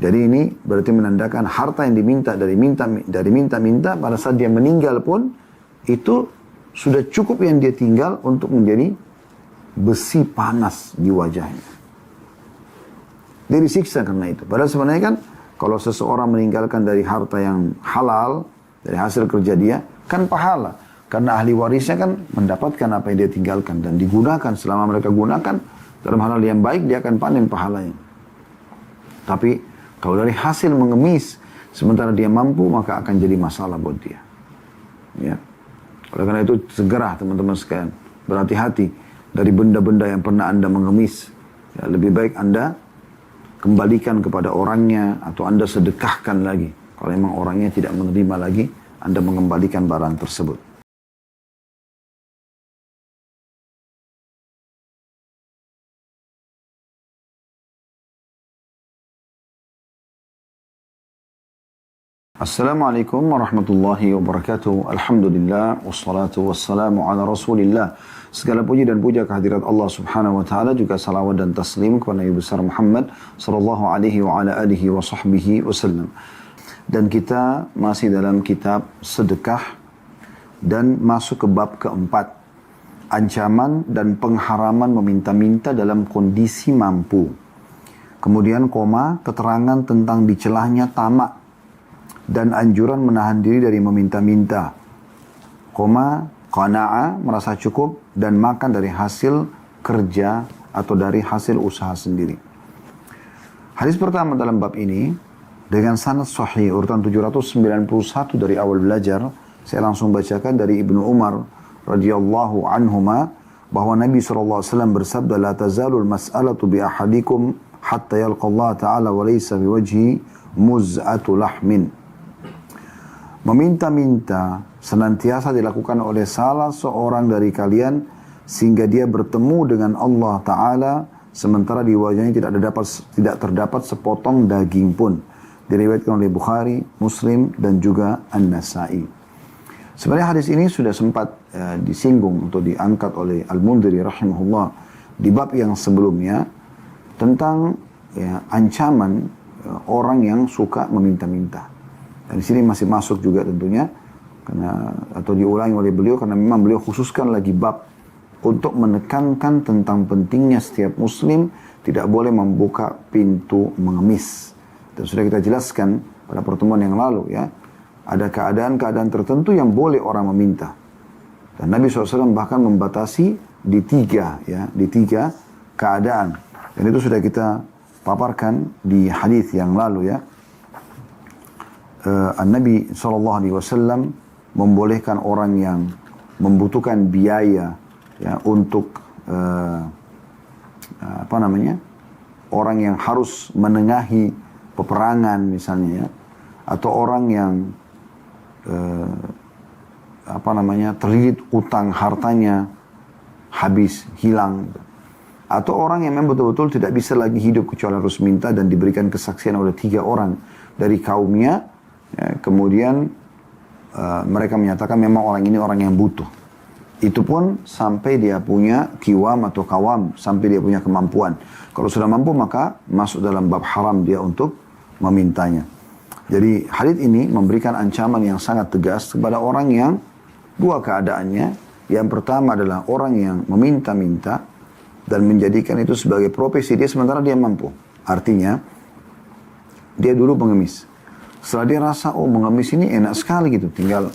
Jadi ini berarti menandakan harta yang diminta dari minta pada saat dia meninggal pun itu sudah cukup yang dia tinggal untuk menjadi besi panas di wajahnya. Dia disiksa karena itu. Padahal sebenarnya kan kalau seseorang meninggalkan dari harta yang halal, dari hasil kerja dia, kan pahala. Karena ahli warisnya kan mendapatkan apa yang dia tinggalkan dan digunakan. Selama mereka gunakan dalam hal yang baik, dia akan panen pahalanya. Tapi kalau dari hasil mengemis, sementara dia mampu, maka akan jadi masalah buat dia. Ya. Oleh karena itu, segera teman-teman sekalian, berhati-hati dari benda-benda yang pernah Anda mengemis. Ya, lebih baik Anda kembalikan kepada orangnya, atau Anda sedekahkan lagi. Kalau memang orangnya tidak menerima lagi, Anda mengembalikan barang tersebut. Assalamualaikum warahmatullahi wabarakatuh. Alhamdulillah wassalatu wassalamu ala Rasulillah. Segala puji dan puja kehadirat Allah Subhanahu wa taala, juga salawat dan taslim kepada Nabi besar Muhammad sallallahu alaihi wa ala alihi wa sahbihi wasallam. Dan kita masih dalam kitab sedekah dan masuk ke bab keempat, ancaman dan pengharaman meminta-minta dalam kondisi mampu. Kemudian keterangan tentang dicelahnya tamak dan anjuran menahan diri dari meminta-minta. Qana'a, merasa cukup dan makan dari hasil kerja atau dari hasil usaha sendiri. Hadis pertama dalam bab ini dengan sanad sahih urutan 791 dari awal belajar, saya langsung bacakan dari Ibnu Umar radhiyallahu anhuma bahwa Nabi SAW bersabda, la tazalul mas'alatu bi ahadikum hatta yalqa Allah ta'ala wa laysa biwajhi muz'atu lahmin. Meminta-minta senantiasa dilakukan oleh salah seorang dari kalian sehingga dia bertemu dengan Allah Ta'ala sementara di wajahnya tidak terdapat sepotong daging pun. Diriwayatkan oleh Bukhari, Muslim dan juga An-Nasa'i. Sebenarnya hadis ini sudah sempat disinggung atau diangkat oleh Al-Mundhiri rahimahullah di bab yang sebelumnya tentang ancaman orang yang suka meminta-minta. Dan di sini masih masuk juga tentunya atau diulangi oleh beliau karena memang beliau khususkan lagi bab untuk menekankan tentang pentingnya setiap muslim tidak boleh membuka pintu mengemis. Dan sudah kita jelaskan pada pertemuan yang lalu ya, ada keadaan-keadaan tertentu yang boleh orang meminta. Dan Nabi SAW bahkan membatasi di tiga keadaan. Dan itu sudah kita paparkan di hadis yang lalu ya. Nabi SAW membolehkan orang yang membutuhkan biaya ya, untuk orang yang harus menengahi peperangan misalnya ya, atau orang yang terlilit utang hartanya habis hilang, atau orang yang memang betul-betul tidak bisa lagi hidup kecuali harus minta dan diberikan kesaksian oleh 3 orang dari kaumnya. Ya, kemudian mereka menyatakan memang orang ini orang yang butuh. Itu pun sampai dia punya kiwam atau kawam, sampai dia punya kemampuan. Kalau sudah mampu maka masuk dalam bab haram dia untuk memintanya. Jadi hadits ini memberikan ancaman yang sangat tegas kepada orang yang dua keadaannya. Yang pertama adalah orang yang meminta-minta dan menjadikan itu sebagai profesi dia sementara dia mampu. Artinya dia dulu pengemis. Setelah dia rasa, mengemis ini enak sekali gitu, tinggal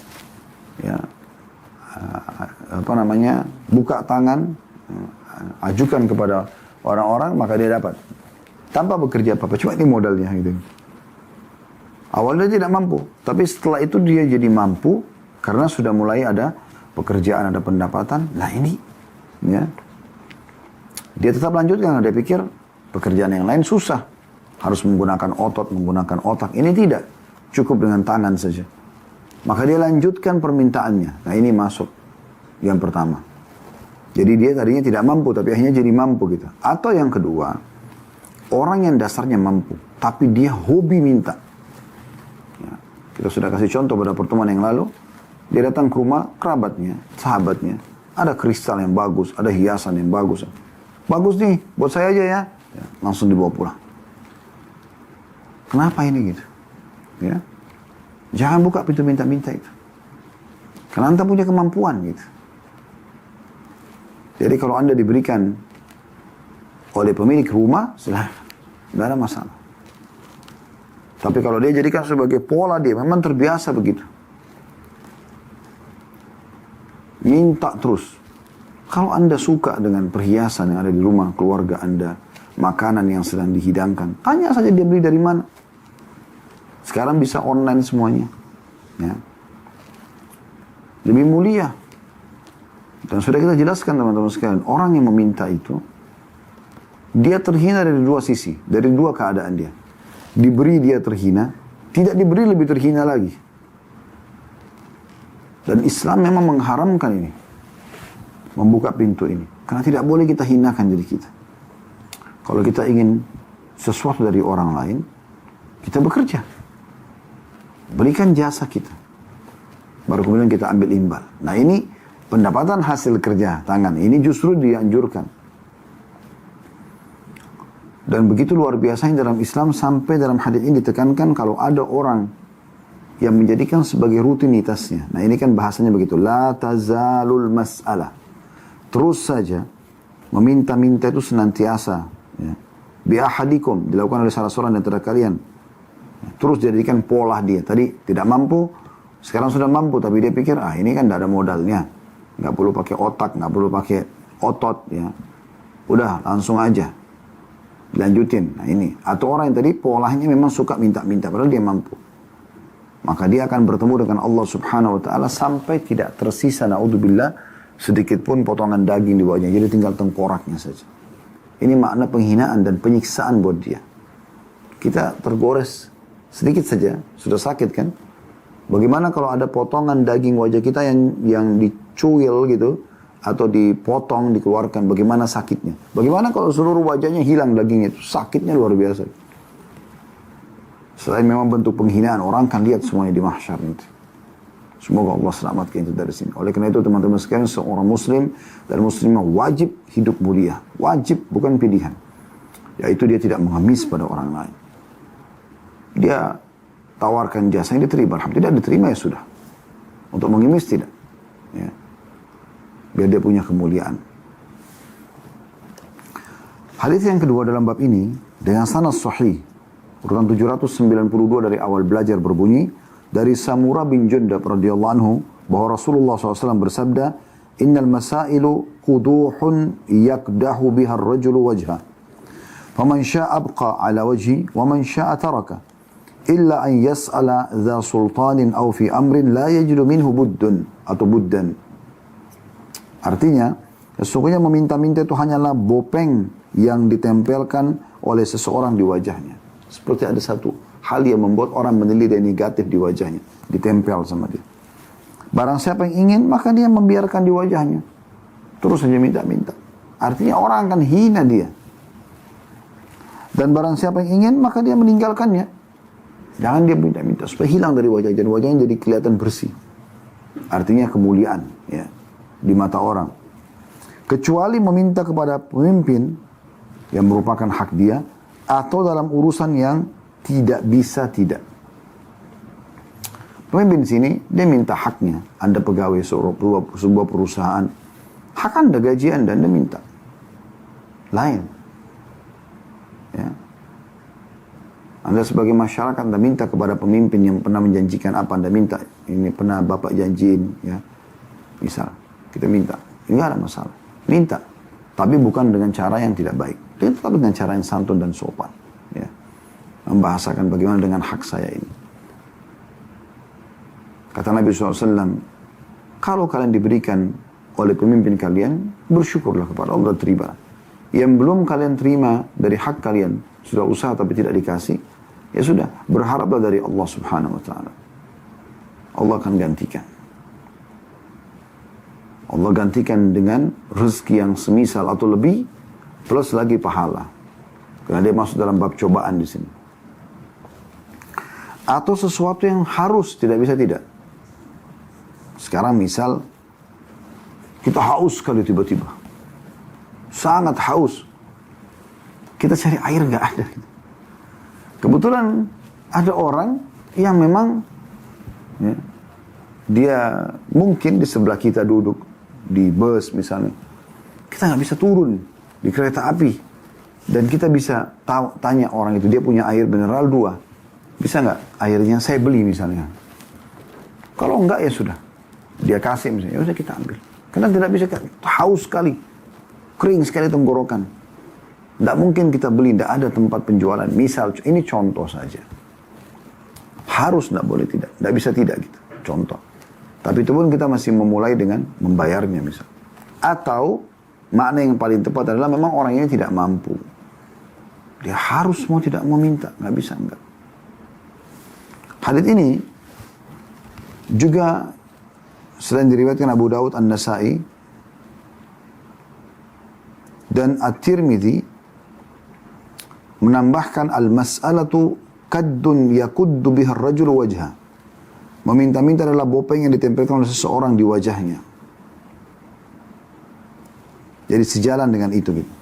buka tangan, ajukan kepada orang-orang, maka dia dapat. Tanpa bekerja apa-apa, cuma ini modalnya gitu. Awalnya tidak mampu, tapi setelah itu dia jadi mampu, karena sudah mulai ada pekerjaan, ada pendapatan. Nah ini, ya, dia tetap lanjutkan, dia pikir pekerjaan yang lain susah. Harus menggunakan otot, menggunakan otak. Ini tidak. Cukup dengan tangan saja. Maka dia lanjutkan permintaannya. Nah ini masuk yang pertama. Jadi dia tadinya tidak mampu, tapi akhirnya jadi mampu gitu. Atau yang kedua, orang yang dasarnya mampu, tapi dia hobi minta. Ya, kita sudah kasih contoh pada pertemuan yang lalu. Dia datang ke rumah kerabatnya, sahabatnya. Ada kristal yang bagus, ada hiasan yang bagus. Bagus nih, buat saya aja ya. Langsung dibawa pulang. Kenapa ini gitu? Ya. Jangan buka pintu minta-minta itu. Karena Anda punya kemampuan gitu. Jadi kalau Anda diberikan oleh pemilik rumah, silahkan. Tidak ada masalah. Tapi kalau dia jadikan sebagai pola dia, memang terbiasa begitu. Minta terus. Kalau Anda suka dengan perhiasan yang ada di rumah keluarga Anda, makanan yang sedang dihidangkan, tanya saja dia beli dari mana. Sekarang bisa online semuanya. Ya. Lebih mulia. Dan sudah kita jelaskan teman-teman sekalian, orang yang meminta itu, dia terhina dari dua sisi, dari dua keadaan dia. Diberi dia terhina, tidak diberi lebih terhina lagi. Dan Islam memang mengharamkan ini. Membuka pintu ini. Karena tidak boleh kita hinakan diri kita. Kalau kita ingin sesuatu dari orang lain, kita bekerja. Berikan jasa kita. Baru kemudian kita ambil imbal. Nah ini pendapatan hasil kerja tangan. Ini justru dianjurkan. Dan begitu luar biasanya dalam Islam sampai dalam hadis ini ditekankan kalau ada orang yang menjadikan sebagai rutinitasnya. Nah ini kan bahasanya begitu. La tazalul mas'alah. Terus saja meminta-minta itu senantiasa. Ya. Bi'ahadikum. Dilakukan oleh salah seorang di antara kalian. Terus jadikan pola dia. Tadi tidak mampu. Sekarang sudah mampu. Tapi dia pikir ini kan tidak ada modalnya. Nggak perlu pakai otak. Nggak perlu pakai otot. Ya. Udah langsung aja. Lanjutin. Nah ini. Atau orang yang tadi polanya memang suka minta-minta. Padahal dia mampu. Maka dia akan bertemu dengan Allah subhanahu wa ta'ala. Sampai tidak tersisa. Na'udzubillah. Sedikit pun potongan daging di bawahnya. Jadi tinggal tengkoraknya saja. Ini makna penghinaan dan penyiksaan buat dia. Kita tergores sedikit saja. Sudah sakit kan? Bagaimana kalau ada potongan daging wajah kita yang dicuil gitu. Atau dipotong, dikeluarkan, bagaimana sakitnya. Bagaimana kalau seluruh wajahnya hilang dagingnya itu, sakitnya luar biasa. Selain memang bentuk penghinaan, orang kan lihat semuanya di mahsyar nanti. Semoga Allah selamatkan itu dari sini. Oleh karena itu teman-teman sekalian, seorang muslim dan muslimah wajib hidup mulia. Wajib, bukan pilihan. Yaitu dia tidak mengemis pada orang lain. Dia tawarkan jasa yang diterima. Alhamdulillah diterima ya sudah. Untuk mengemis tidak. Ya. Biar dia punya kemuliaan. Hadis yang kedua dalam bab ini dengan sanad sahih urutan 792 dari awal belajar berbunyi dari Samurah bin Jundab radhiyallahu anhu bahwa Rasulullah SAW bersabda, "Innal masailu quduhun yakdahu biha ar-rajulu wajha. Faman syaa'a abqa 'ala wajhi wa man syaa'a taraka. Illa an yas'ala dha sultanin aw fi amrin la yajidu minhu buddun atau buddan." Artinya, sesungguhnya meminta-minta itu hanyalah bopeng yang ditempelkan oleh seseorang di wajahnya. Seperti ada satu hal yang membuat orang menilai negatif di wajahnya. Ditempel sama dia. Barang siapa yang ingin, maka dia membiarkan di wajahnya. Terus saja minta-minta. Artinya orang akan hina dia. Dan barang siapa yang ingin, maka dia meninggalkannya. Jangan dia minta-minta. Supaya hilang dari wajahnya. Dan wajahnya jadi kelihatan bersih. Artinya kemuliaan. Ya. Di mata orang. Kecuali meminta kepada pemimpin yang merupakan hak dia atau dalam urusan yang tidak bisa tidak. Pemimpin sini dia minta haknya. Anda pegawai sebuah perusahaan, hak Anda, gaji Anda minta. Lain. Ya. Anda sebagai masyarakat Anda minta kepada pemimpin yang pernah menjanjikan apa Anda minta. Ini pernah Bapak janjiin, ya. Misal kita minta, ini nggak ada masalah. Minta, tapi bukan dengan cara yang tidak baik. Tetap dengan cara yang santun dan sopan. Ya. Membahasakan bagaimana dengan hak saya ini. Kata Nabi SAW, kalau kalian diberikan oleh pemimpin kalian, bersyukurlah kepada Allah dan terima. Yang belum kalian terima dari hak kalian, sudah usaha tapi tidak dikasih, ya sudah, berharaplah dari Allah Subhanahu Wa Taala. Allah akan gantikan. Allah gantikan dengan rezeki yang semisal atau lebih, plus lagi pahala. Karena dia masuk dalam bab cobaan di sini. Atau sesuatu yang harus, tidak bisa tidak. Sekarang misal, kita haus sekali tiba-tiba. Sangat haus. Kita cari air nggak ada. Kebetulan Ada orang yang memang ya, dia mungkin di sebelah kita duduk di bus misalnya, kita nggak bisa turun di kereta api, dan kita bisa tanya orang itu, dia punya air mineral 2, bisa nggak airnya saya beli misalnya. Kalau enggak ya sudah, dia kasih misalnya, ya udah kita ambil. Karena tidak bisa, haus sekali, kering sekali tenggorokan. Tidak mungkin kita beli, tidak ada tempat penjualan. Misal, ini contoh saja. Harus tidak boleh tidak bisa tidak gitu. Contoh. Tapi itu pun kita masih memulai dengan membayarnya misal. Atau makna yang paling tepat adalah memang orang ini tidak mampu. Dia harus mau tidak mau minta, nggak bisa enggak. Hadits ini juga selain diriwayatkan Abu Daud, An-Nasai dan At-Tirmidzi menambahkan al-mas'alatu kaddun yakuddu biha ar-rajul wajha. Meminta-minta adalah bopeng yang ditempelkan oleh seseorang di wajahnya. Jadi sejalan dengan itu gitu.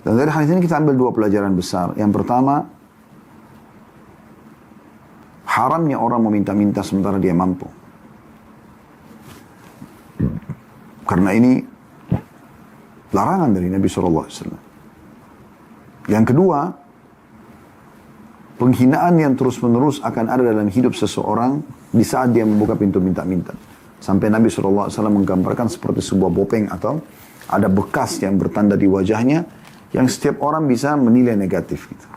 Dan dari hadis ini kita ambil 2 pelajaran besar. Yang pertama, haramnya orang meminta-minta sementara dia mampu. Karena ini larangan dari Nabi SAW. Yang kedua, penghinaan yang terus-menerus akan ada dalam hidup seseorang di saat dia membuka pintu minta-minta. Sampai Nabi SAW menggambarkan seperti sebuah bopeng atau ada bekas yang bertanda di wajahnya yang setiap orang bisa menilai negatif. Gitu.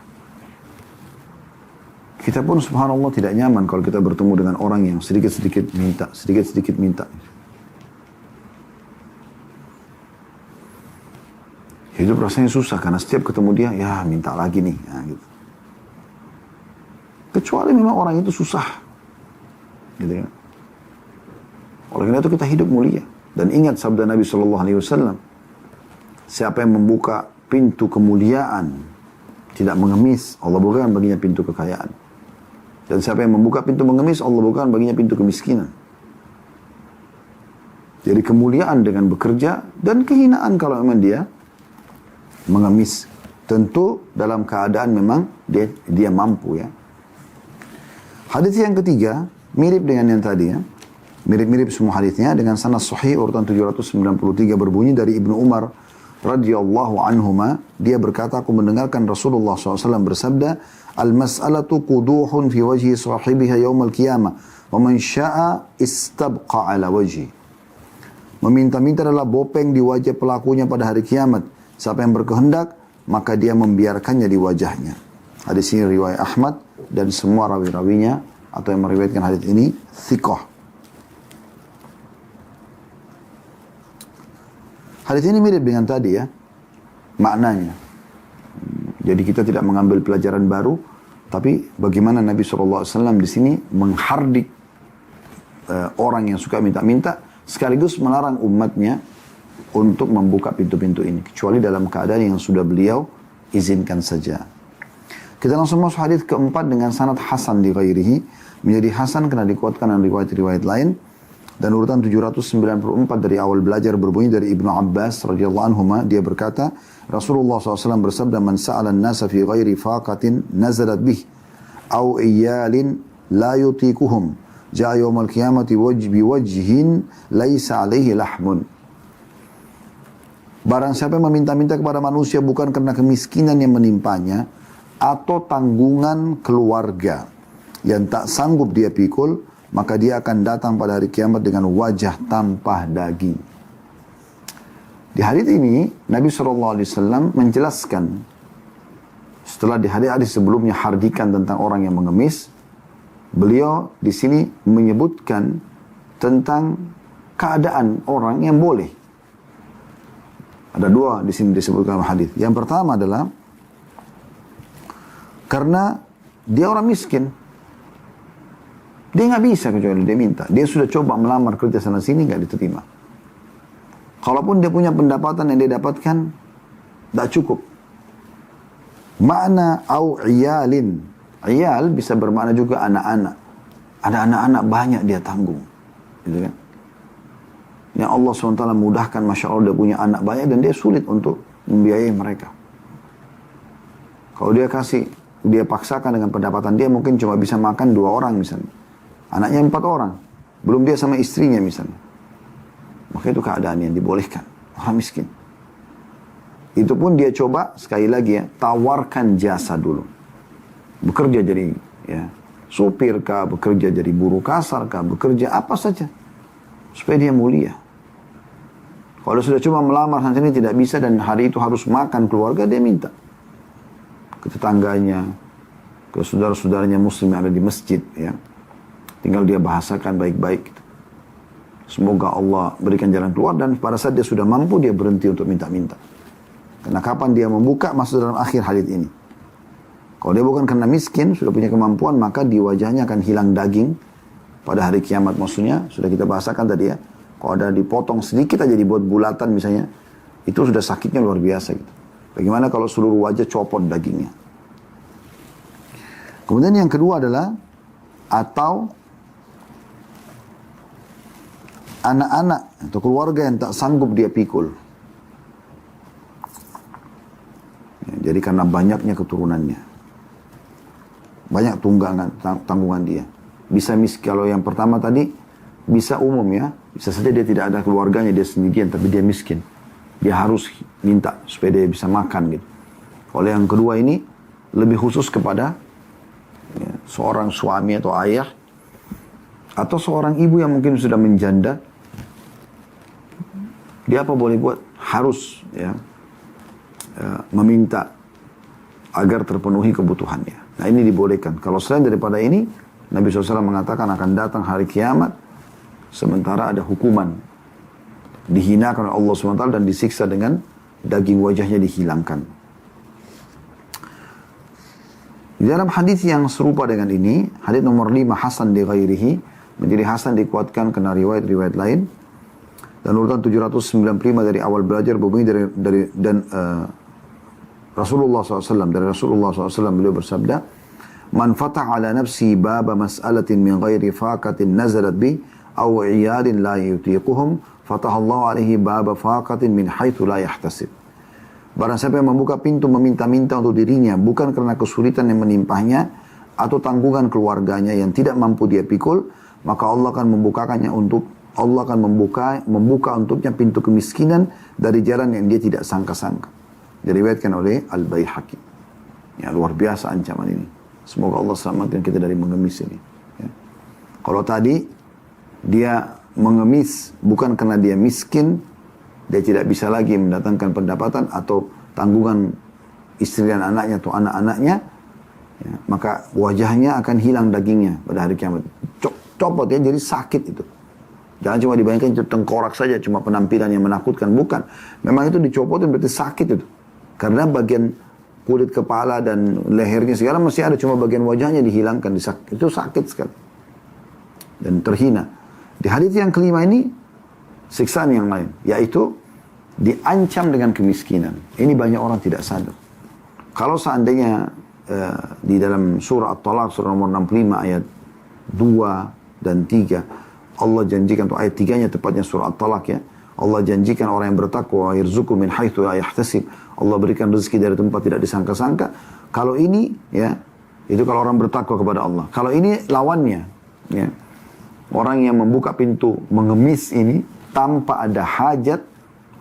Kita pun subhanallah tidak nyaman kalau kita bertemu dengan orang yang sedikit-sedikit minta, sedikit-sedikit minta. Hidup rasanya susah karena setiap ketemu dia, ya minta lagi nih. Ya, gitu. Kecuali memang orang itu susah. Gitu ya. Oleh karena itu kita hidup mulia. Dan ingat sabda Nabi SAW, siapa yang membuka pintu kemuliaan, tidak mengemis, Allah bukakan baginya pintu kekayaan. Dan siapa yang membuka pintu mengemis, Allah bukakan baginya pintu kemiskinan. Jadi kemuliaan dengan bekerja, dan kehinaan kalau memang dia mengemis. Tentu dalam keadaan memang dia mampu ya. Hadis yang ketiga, mirip dengan yang tadi ya. Mirip-mirip semua hadisnya dengan sanad sahih urutan 793 berbunyi dari Ibnu Umar radhiyallahu anhuma, dia berkata, aku mendengarkan Rasulullah SAW bersabda, al-mas'alatu quduhun fi wajhi sahibiha yaumal qiyamah wa man syaa istabqa ala wajhi. Meminta-minta adalah bopeng di wajah pelakunya pada hari kiamat. Siapa yang berkehendak, maka dia membiarkannya di wajahnya. Hadis ini riwayat Ahmad dan semua rawi-rawinya atau yang meriwayatkan hadis ini thiqah. Hadis ini mirip dengan tadi ya, maknanya. Jadi kita tidak mengambil pelajaran baru, tapi bagaimana Nabi SAW di sini menghardik orang yang suka minta-minta, sekaligus melarang umatnya untuk membuka pintu-pintu ini, kecuali dalam keadaan yang sudah beliau izinkan saja. Kita langsung masuk hadis keempat dengan sanad hasan di ghairihi, menjadi hasan karena dikuatkan dengan riwayat-riwayat lain. Dan urutan 794 dari awal belajar berbunyi dari Ibnu Abbas radhiyallahu anhuma, dia berkata, Rasulullah SAW bersabda, man sa'ala an-nasa fi ghairi faqatin nazalat bih aw iyalin la yutikuhum ja'a yawmal qiyamati biwajhin laisa alaihi lahmun. Barang siapa yang meminta-minta kepada manusia bukan karena kemiskinan yang menimpanya atau tanggungan keluarga yang tak sanggup dia pikul, maka dia akan datang pada hari kiamat dengan wajah tanpa daging. Di hadits ini, Nabi SAW menjelaskan, setelah di hadits sebelumnya hardikan tentang orang yang mengemis, beliau di sini menyebutkan tentang keadaan orang yang boleh. Ada 2 di sini disebutkan hadis. Yang pertama adalah karena dia orang miskin. Dia nggak bisa kecuali dia minta. Dia sudah coba melamar kerja sana sini nggak diterima. Kalaupun dia punya pendapatan yang dia dapatkan, tidak cukup. Makna au iyalin. Iyal bisa bermakna juga anak-anak. Ada anak-anak banyak dia tanggung. Gitu kan? Yang Allah SWT mudahkan, Masya Allah dia punya anak banyak dan dia sulit untuk membiayai mereka. Kalau dia kasih dia paksakan dengan pendapatan dia mungkin cuma bisa makan 2 orang misalnya. Anaknya 4 orang. Belum dia sama istrinya misalnya. Maka itu keadaan yang dibolehkan. Orang miskin. Itu pun dia coba, sekali lagi ya, tawarkan jasa dulu. Bekerja jadi ya, supir kah, bekerja jadi buruh kasar kah, bekerja apa saja. Supaya dia mulia. Kalau sudah cuma melamar saat ini tidak bisa dan hari itu harus makan keluarga, dia minta. Ke tetangganya, ke saudara-saudaranya muslim yang ada di masjid. Ya. Tinggal dia bahasakan baik-baik. Semoga Allah berikan jalan keluar dan pada saat dia sudah mampu dia berhenti untuk minta-minta. Karena kapan dia membuka masuk dalam akhir hadits ini. Kalau dia bukan karena miskin, sudah punya kemampuan, maka di wajahnya akan hilang daging pada hari kiamat. Maksudnya, sudah kita bahasakan tadi ya. Kalau ada dipotong sedikit aja dibuat bulatan misalnya, itu sudah sakitnya luar biasa gitu. Bagaimana kalau seluruh wajah copot dagingnya. Kemudian yang kedua adalah, atau anak-anak atau keluarga yang tak sanggup dia pikul. Ya, jadi karena banyaknya keturunannya. Banyak tanggungan dia. Bisa kalau yang pertama tadi, bisa umum ya. Bisa saja dia tidak ada keluarganya, dia sendirian, tapi dia miskin. Dia harus minta supaya dia bisa makan gitu. Oleh yang kedua ini, lebih khusus kepada ya, seorang suami atau ayah, atau seorang ibu yang mungkin sudah menjanda. Dia apa boleh buat? Harus ya, meminta agar terpenuhi kebutuhannya. Nah ini dibolehkan. Kalau selain daripada ini, Nabi SAW mengatakan akan datang hari kiamat, sementara ada hukuman. Dihinakan oleh Allah SWT dan disiksa dengan daging wajahnya dihilangkan. Di dalam hadis yang serupa dengan ini, hadis nomor 5 Hasan di ghairihi, menjadi Hasan dikuatkan karena riwayat-riwayat lain. Dan urutan 795 dari awal belajar berbunyi dari Rasulullah SAW. Dari Rasulullah SAW beliau bersabda, "Man fatah ala nafsi baba mas'alatin min ghairi faqatin nazalat bi aw iyadin la yutiquhum fatahallahu alaihi baba faqatin min haitsu la yahtasib." Barang siapa yang membuka pintu meminta-minta untuk dirinya bukan karena kesulitan yang menimpahnya atau tanggungan keluarganya yang tidak mampu dia pikul, maka Allah akan membuka untuknya pintu kemiskinan dari jalan yang dia tidak sangka-sangka. Diriwayatkan oleh Al-Baihaqi. Ya, luar biasa ancaman ini. Semoga Allah selamatkan kita dari mengemis ini. Ya. Kalau tadi dia mengemis bukan karena dia miskin, dia tidak bisa lagi mendatangkan pendapatan atau tanggungan istri dan anaknya atau anak-anaknya, ya, maka wajahnya akan hilang dagingnya pada hari kiamat. Copot ya, jadi sakit itu. Jangan cuma dibayangkan itu tengkorak saja, cuma penampilan yang menakutkan. Bukan. Memang itu dicopotin berarti sakit itu. Karena bagian kulit kepala dan lehernya segala masih ada, cuma bagian wajahnya dihilangkan. Itu sakit sekali. Dan terhina. Di hadits yang kelima ini, siksaan yang lain. Yaitu, diancam dengan kemiskinan. Ini banyak orang tidak sadar. Kalau seandainya di dalam surah At-Talaq, surah nomor 65 ayat 2 dan 3, Allah janjikan, untuk ayat 3-nya tepatnya surah At-Talaq ya. Allah janjikan orang yang bertakwa, yarzuqu min haitsu la yahtasib. Allah berikan rezeki dari tempat tidak disangka-sangka. Kalau ini ya, itu kalau orang bertakwa kepada Allah. Kalau ini lawannya ya. Orang yang membuka pintu mengemis ini tanpa ada hajat,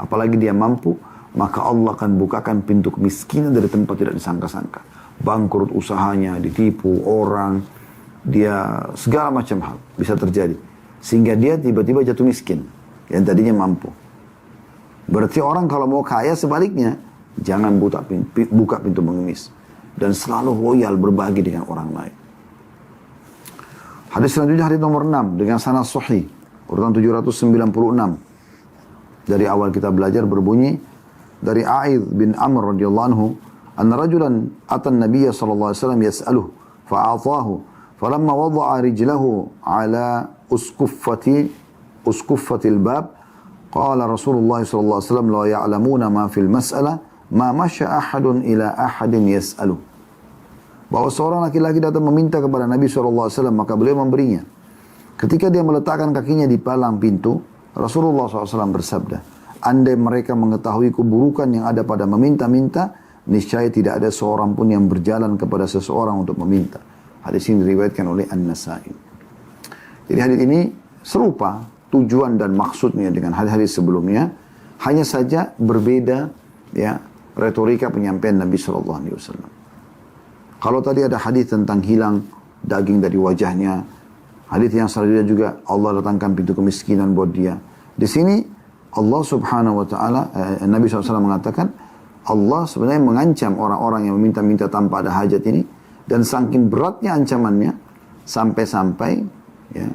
apalagi dia mampu, maka Allah akan bukakan pintu kemiskinan dari tempat tidak disangka-sangka. Bangkrut usahanya, ditipu orang, dia segala macam hal bisa terjadi. Sehingga dia tiba-tiba jatuh miskin yang tadinya mampu. Berarti orang kalau mau kaya sebaliknya, jangan buka pintu mengemis. Dan selalu loyal berbagi dengan orang lain. Hadis selanjutnya hadis nomor 6 dengan sanad sahih, urutan 796. Dari awal kita belajar berbunyi dari A'idh bin Amr radhiyallahu anhu, anna rajulan atan nabiyya sallallahu alaihi wasallam yas'aluhu fa'atahu falamma wada'a rijlahu ala uskufatil bab qala Rasulullah sallallahu alaihi wasallam la ya'lamuna ma fil mas'alah ma masya ahadun ila ahadin yas'aluhu. Bahwa seorang laki-laki datang meminta kepada Nabi SAW, maka beliau memberinya. Ketika dia meletakkan kakinya di palang pintu, Rasulullah SAW bersabda, andai mereka mengetahui keburukan yang ada pada meminta-minta, niscaya tidak ada seorang pun yang berjalan kepada seseorang untuk meminta. Hadis ini diriwayatkan oleh An-Nasai. Jadi hadis ini serupa tujuan dan maksudnya dengan hadis-hadis sebelumnya, hanya saja berbeda ya retorika penyampaian Nabi Shallallahu Alaihi Wasallam. Kalau tadi ada hadis tentang hilang daging dari wajahnya, hadis yang selanjutnya juga Allah datangkan pintu kemiskinan buat dia. Di sini Allah Subhanahu Wa Taala, Nabi SAW mengatakan Allah sebenarnya mengancam orang-orang yang meminta-minta tanpa ada hajat ini, dan saking beratnya ancamannya sampai-sampai ya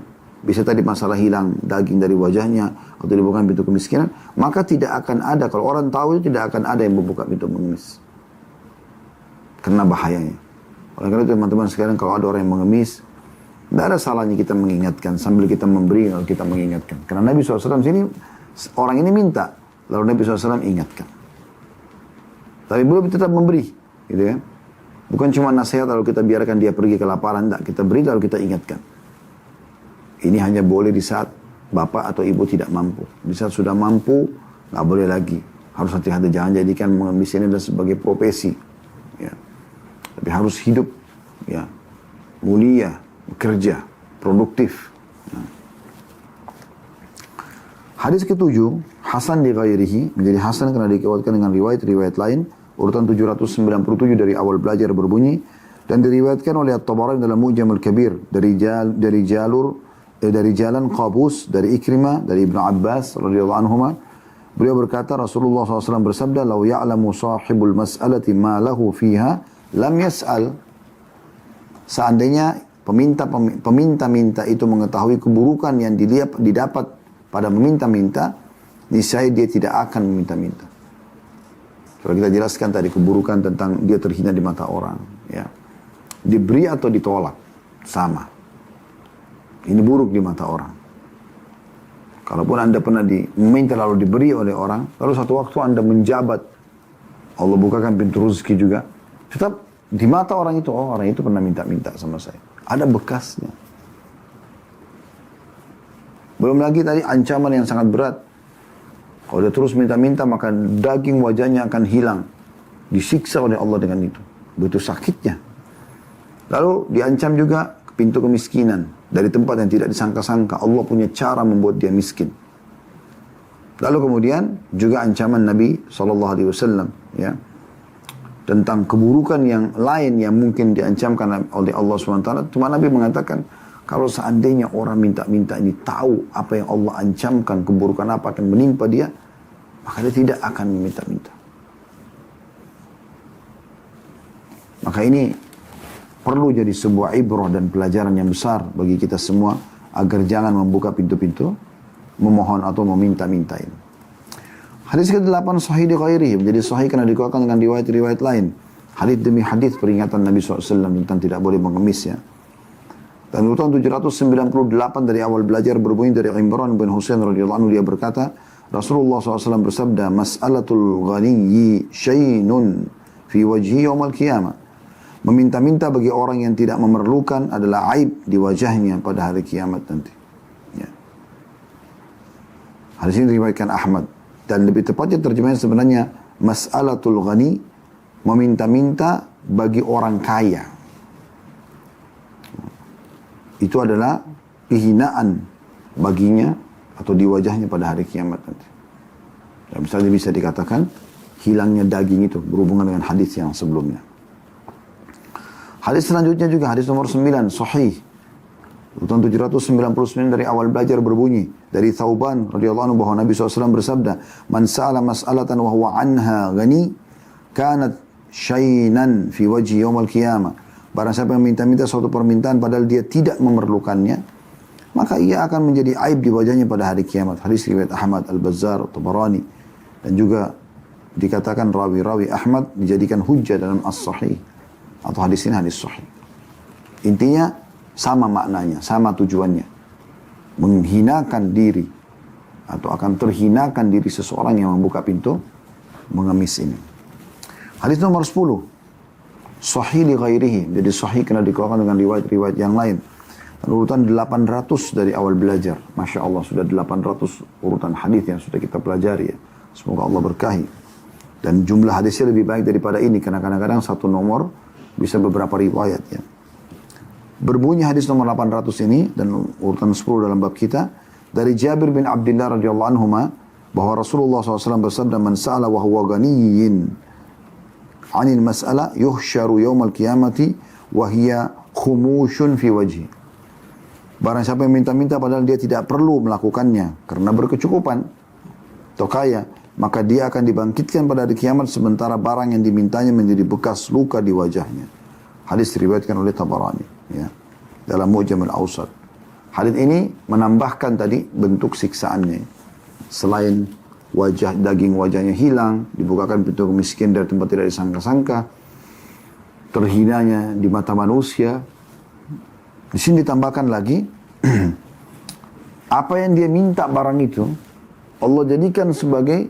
bisa tadi masalah hilang daging dari wajahnya atau dibukakan pintu kemiskinan, maka tidak akan ada, kalau orang tahu itu tidak akan ada yang membuka pintu mengemis karena bahayanya. Oleh karena itu teman-teman sekalian, kalau ada orang yang mengemis, tidak ada salahnya kita mengingatkan sambil kita memberi, lalu kita mengingatkan. Karena Nabi SAW sini orang ini minta, lalu Nabi SAW ingatkan. Tapi belum tetap memberi, gitu kan? Bukan cuma nasihat lalu kita biarkan dia pergi kelaparan, tidak. Kita beri lalu kita ingatkan. Ini hanya boleh di saat bapak atau ibu tidak mampu. Di saat sudah mampu, nggak boleh lagi. Harus hati-hati, jangan jadikan mengemis ini adalah sebagai profesi. Ya. Tapi harus hidup, ya, mulia, bekerja, produktif. Ya. Hadis ketujuh, Hasan di ghairihi, menjadi Hasan karena dikuatkan dengan riwayat-riwayat lain. Urutan 797 dari awal belajar berbunyi, dan diriwayatkan oleh At-Tabarani dalam Mu'jam al-Kabir dari jalan Qabus, dari Ikrimah, dari Ibnu Abbas radhiyallahu anhuma. Beliau berkata, Rasulullah SAW bersabda, "Lau ya'lamu sahibul mas'alati ma lahu fiha, lam yas'al." Seandainya peminta-minta itu mengetahui keburukan yang didapat pada meminta-minta, niscaya dia tidak akan meminta-minta. Kalau kita jelaskan tadi keburukan tentang dia terhina di mata orang, ya. Diberi atau ditolak, sama. Ini buruk di mata orang. Kalaupun Anda pernah meminta lalu diberi oleh orang, lalu satu waktu Anda menjabat, Allah bukakan pintu rezeki juga, tetap di mata orang itu, oh orang itu pernah minta-minta sama saya. Ada bekasnya. Belum lagi tadi ancaman yang sangat berat. Kalau dia terus minta-minta, maka daging wajahnya akan hilang. Disiksa oleh Allah dengan itu. Begitu sakitnya. Lalu diancam juga pintu kemiskinan. Dari tempat yang tidak disangka-sangka, Allah punya cara membuat dia miskin. Lalu kemudian juga ancaman Nabi SAW, ya, tentang keburukan yang lain yang mungkin diancamkan oleh Allah SWT. Cuma Nabi mengatakan, kalau seandainya orang minta-minta ini tahu apa yang Allah ancamkan, keburukan apa akan menimpa dia, maka dia tidak akan meminta-minta. Maka ini perlu jadi sebuah ibrah dan pelajaran yang besar bagi kita semua, agar jangan membuka pintu-pintu memohon atau meminta-minta ini. Hadis ke-8 sahih di ghairihi, menjadi sahih karena dikuatkan dengan riwayat-riwayat lain. Hadis demi hadis peringatan Nabi SAW tentang tidak boleh mengemis, ya. Dan urutan 798 dari awal belajar berbunyi dari Imran bin Husain radhiyallahu anhu, dia berkata, Rasulullah SAW bersabda, "Mas'alatul ghaniyyi syainun fi wajhi yaumal qiyamah." Meminta-minta bagi orang yang tidak memerlukan adalah aib di wajahnya pada hari kiamat nanti. Ya. Hadis ini diriwayatkan Ahmad, dan lebih tepatnya terjemahannya sebenarnya mas'alatul ghani, meminta-minta bagi orang kaya. Itu adalah kehinaan baginya atau di wajahnya pada hari kiamat nanti. Dan misalnya bisa dikatakan hilangnya daging itu berhubungan dengan hadis yang sebelumnya. Hadis selanjutnya juga hadis nomor 9 sahih. Urutan 799 dari awal belajar berbunyi dari Thauban radhiyallahu anhu bahwa Nabi SAW bersabda, "Man sa'ala mas'alatan wa huwa anha ghani, kanat syainan fi wajhi yaumil qiyamah." Barang siapa yang minta-minta suatu permintaan padahal dia tidak memerlukannya, maka ia akan menjadi aib di wajahnya pada hari kiamat. Hadis riwayat Ahmad, Al-Bazzar, Tabarani, dan juga dikatakan rawi-rawi Ahmad dijadikan hujjah dalam as-sahih, atau hadis ini hadis sahih. Intinya sama maknanya, sama tujuannya. Menghinakan diri atau akan terhinakan diri seseorang yang membuka pintu mengemis ini. Hadis nomor 10 sahih li ghairihi, jadi sahih karena dikeluarkan dengan riwayat-riwayat yang lain. Dan urutan 800 dari awal belajar. Masya Allah, sudah 800 urutan hadis yang sudah kita pelajari, ya. Semoga Allah berkahi. Dan jumlah hadisnya lebih baik daripada ini, karena kadang-kadang satu nomor bisa beberapa riwayat ya. Berbunyi hadis nomor 800 ini, dan urutan 10 dalam bab kita, dari Jabir bin Abdullah radhiyallahu anhuma, bahwa Rasulullah SAW bersabda, man sa'ala wa huwa ganiyin anil mas'ala yuhsyaru yawmal qiyamati wa hiya khumushun fi wajhi. Barang siapa yang minta-minta padahal dia tidak perlu melakukannya karena berkecukupan atau kaya, maka dia akan dibangkitkan pada hari kiamat sementara barang yang dimintanya menjadi bekas luka di wajahnya. Hadis diriwayatkan oleh Tabarani ya, dalam Mu'jam al-Awsat. Hadis ini menambahkan tadi bentuk siksaannya. Selain wajah, daging wajahnya hilang, dibukakan pintu kemiskinan dari tempat tidak disangka-sangka, terhinanya di mata manusia. Di sini ditambahkan lagi, apa yang dia minta barang itu, Allah jadikan sebagai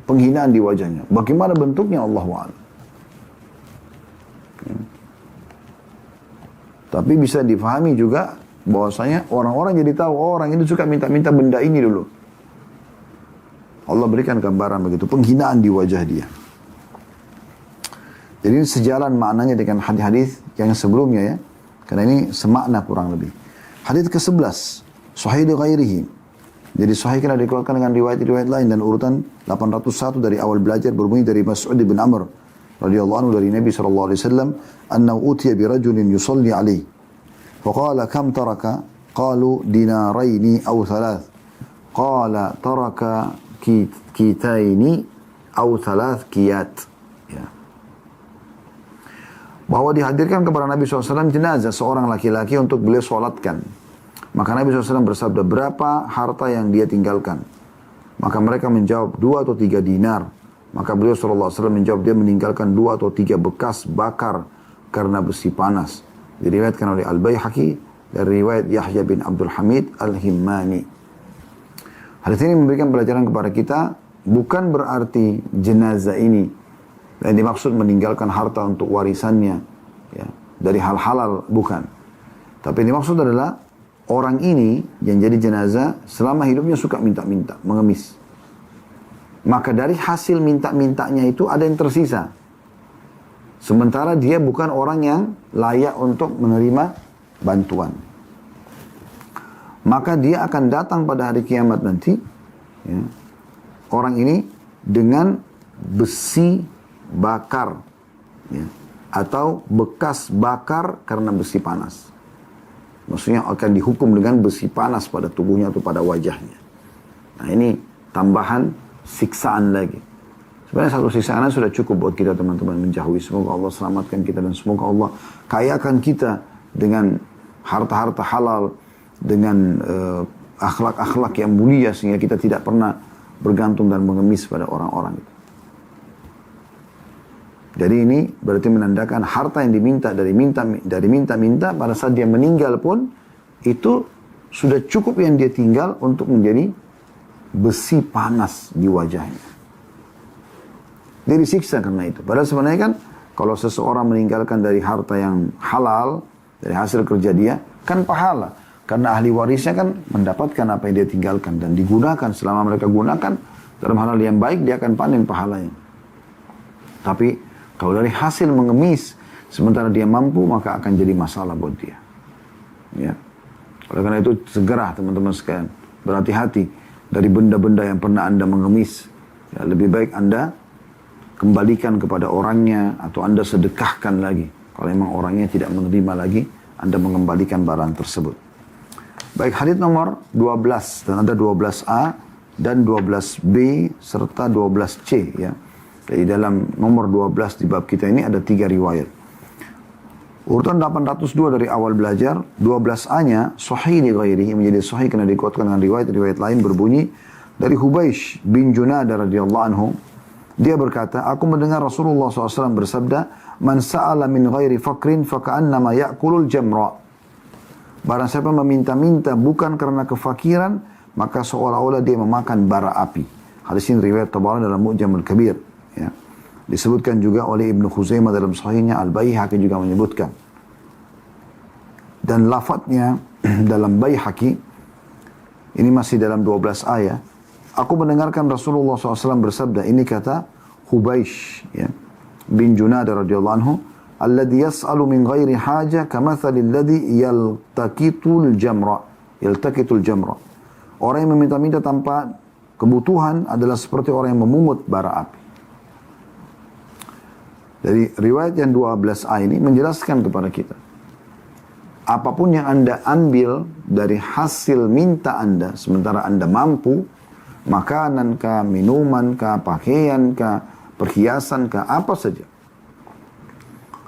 penghinaan di wajahnya. Bagaimana bentuknya Allahu a'lam. Tapi bisa difahami juga bahwasanya orang-orang jadi tahu, orang itu suka minta-minta benda ini dulu. Allah berikan gambaran begitu, penghinaan di wajah dia. Jadi ini sejalan maknanya dengan hadis-hadis yang sebelumnya ya. Karena ini semakna kurang lebih. Hadis ke-11, sahih di ghairihi. Jadi sahih kena dikeluarkan dengan riwayat-riwayat lain, dan urutan 801 dari awal belajar berbunyi dari Mas'ud bin Amr radhiyallahu anhu dari Nabi sallallahu alaihi wasallam, annahu utiya bi rajulin yusalli alaihi. Faqala kam taraka? Qalu dinaraini aw thalath. Qala taraka kitaini aw thalath qiyat. Bahwa dihadirkan kepada Nabi SAW jenazah seorang laki-laki untuk beliau sholatkan. Maka Nabi SAW bersabda, berapa harta yang dia tinggalkan? Maka mereka menjawab 2 atau 3 dinar. Maka beliau SAW menjawab, dia meninggalkan 2 atau 3 bekas bakar karena besi panas. Diriwayatkan oleh Al-Baihaqi dari riwayat Yahya bin Abdul Hamid Al-Himmani. Hadis ini memberikan pelajaran kepada kita, bukan berarti jenazah ini yang dimaksud meninggalkan harta untuk warisannya ya, dari hal halal, bukan. Tapi yang dimaksud adalah orang ini yang jadi jenazah selama hidupnya suka minta-minta, mengemis. Maka dari hasil minta-mintanya itu ada yang tersisa. Sementara dia bukan orang yang layak untuk menerima bantuan. Maka dia akan datang pada hari kiamat nanti ya, orang ini dengan besi bakar ya, atau bekas bakar karena besi panas. Maksudnya akan dihukum dengan besi panas pada tubuhnya atau pada wajahnya. Nah ini tambahan siksaan lagi. Sebenarnya satu siksaan sudah cukup buat kita teman-teman menjauhi. Semoga Allah selamatkan kita dan semoga Allah kayakan kita dengan harta-harta halal, dengan akhlak-akhlak yang mulia sehingga kita tidak pernah bergantung dan mengemis pada orang-orang itu. Jadi ini berarti menandakan harta yang diminta dari minta-minta pada saat dia meninggal pun itu sudah cukup yang dia tinggal untuk menjadi besi panas di wajahnya. Dia disiksa karena itu. Padahal sebenarnya kan kalau seseorang meninggalkan dari harta yang halal, dari hasil kerja dia, kan pahala. Karena ahli warisnya kan mendapatkan apa yang dia tinggalkan dan digunakan. Selama mereka gunakan dalam hal yang baik, dia akan panen pahalanya. Tapi kalau dari hasil mengemis, sementara dia mampu, maka akan jadi masalah buat dia. Ya. Oleh karena itu, segera teman-teman sekalian, berhati-hati dari benda-benda yang pernah Anda mengemis. Ya, lebih baik Anda kembalikan kepada orangnya, atau Anda sedekahkan lagi. Kalau memang orangnya tidak menerima lagi, Anda mengembalikan barang tersebut. Baik, hadits nomor 12, dan ada 12A dan 12B serta 12C ya. Jadi dalam nomor 12 di bab kita ini ada 3 riwayat. Urutan 802 dari awal belajar, 12A-nya sahih li ghairihi, menjadi sahih karena dikuatkan dengan riwayat-riwayat lain berbunyi dari Hubaish bin Junadah radhiyallahu anhu. Dia berkata, aku mendengar Rasulullah SAW bersabda, man sa'ala min ghairi fakrin faka'annama ya'kulul jamra. Barang siapa meminta-minta bukan karena kefakiran, maka seolah-olah dia memakan bara api. Hadis ini riwayat Tabarani dalam Mu'jam al-Kabir. Ya. Disebutkan juga oleh Ibnu Khuzaimah dalam sahihnya, Al-Baihaqi juga menyebutkan. Dan lafadznya dalam Baihaqi, ini masih dalam 12 ayat. Aku mendengarkan Rasulullah SAW bersabda, ini kata Hubaish ya, bin Junadah radhiyallahu anhu, alladhi yas'alu min ghairi haja kamathali alladhi yaltaqitul jamra. Orang yang meminta-minta tanpa kebutuhan adalah seperti orang yang memungut bara api. Dari riwayat yang 12a ini menjelaskan kepada kita, apapun yang Anda ambil dari hasil minta Anda, sementara Anda mampu, makanan kah, minuman kah, pakaian kah, perhiasan kah, apa saja,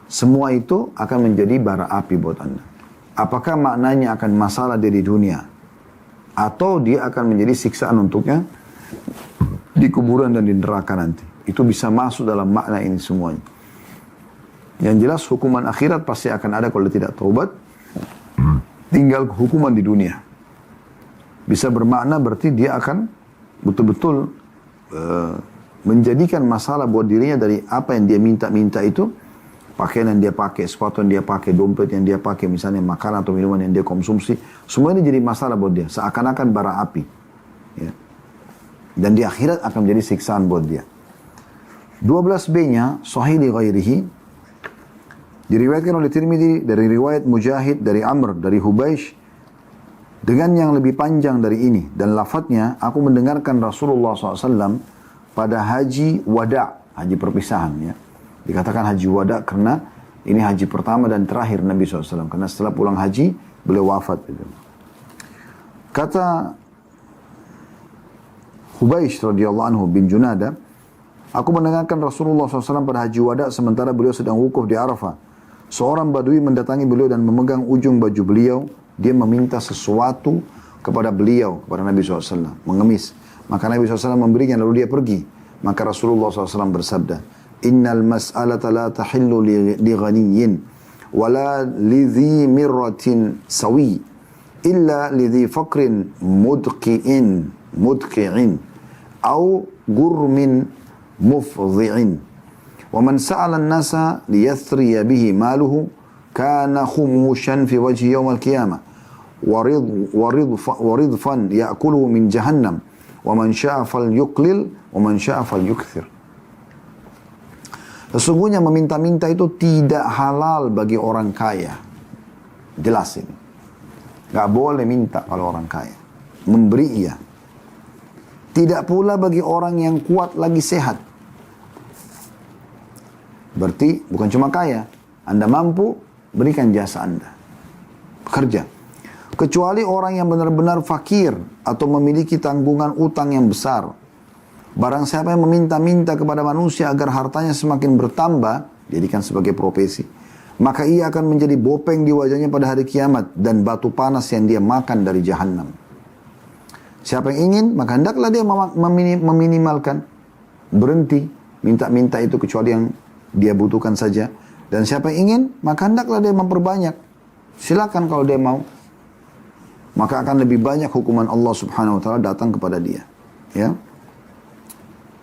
semua itu akan menjadi bara api buat Anda. Apakah maknanya akan masalah dia di dunia, atau dia akan menjadi siksaan untuknya di kuburan dan di neraka nanti. Itu bisa masuk dalam makna ini semuanya. Yang jelas hukuman akhirat pasti akan ada kalau dia tidak taubat. Tinggal hukuman di dunia. Bisa bermakna berarti dia akan betul-betul menjadikan masalah buat dirinya dari apa yang dia minta-minta itu. Pakaian yang dia pakai, sepatu yang dia pakai, dompet yang dia pakai, misalnya makanan atau minuman yang dia konsumsi. Semua ini jadi masalah buat dia. Seakan-akan bara api. Ya. Dan di akhirat akan menjadi siksaan buat dia. 12b-nya, sahih li ghairihi, diriwayatkan oleh Tirmidzi dari riwayat Mujahid, dari Amr, dari Hubaish, dengan yang lebih panjang dari ini. Dan lafadznya, aku mendengarkan Rasulullah SAW pada haji wada', haji perpisahan ya. Dikatakan haji wada' karena ini haji pertama dan terakhir Nabi SAW. Karena setelah pulang haji, beliau wafat. Kata Hubaish radhiyallahu anhu bin Junadah, aku mendengarkan Rasulullah SAW pada haji wada' sementara beliau sedang wukuf di Arafah. Seorang badui mendatangi beliau dan memegang ujung baju beliau. Dia meminta sesuatu kepada beliau, kepada Nabi SAW. Mengemis. Maka Nabi SAW memberinya lalu dia pergi. Maka Rasulullah SAW bersabda, Innal mas'alata la tahillu li ghaniyin wala li dhi mirratin sawi illa li dhi faqrin mudqi'in au gurmin mufdhi'in wa man sa'ala an-nasa liyathriya bihi maluhu kana khumushan fi wajhi yawm al-qiyamah wa ridfan ya'kuluhu min jahannam wa man sya'a falyuqlil wa man sya'a falyukthir. Sesungguhnya meminta-minta itu tidak halal bagi orang kaya. Jelas ini. Gak boleh minta kalau orang kaya. Memberi iya. Tidak pula bagi orang yang kuat lagi sehat. Berarti bukan cuma kaya. Anda mampu, berikan jasa Anda. Bekerja. Kecuali orang yang benar-benar fakir atau memiliki tanggungan utang yang besar. Barang siapa yang meminta-minta kepada manusia agar hartanya semakin bertambah, jadikan sebagai profesi, maka ia akan menjadi bopeng di wajahnya pada hari kiamat dan batu panas yang dia makan dari jahanam. Siapa yang ingin, maka hendaklah dia meminimalkan, berhenti minta-minta itu kecuali yang dia butuhkan saja. Dan siapa yang ingin, maka hendaklah dia memperbanyak. Silakan kalau dia mau. Maka akan lebih banyak hukuman Allah Subhanahu wa taala datang kepada dia. Ya.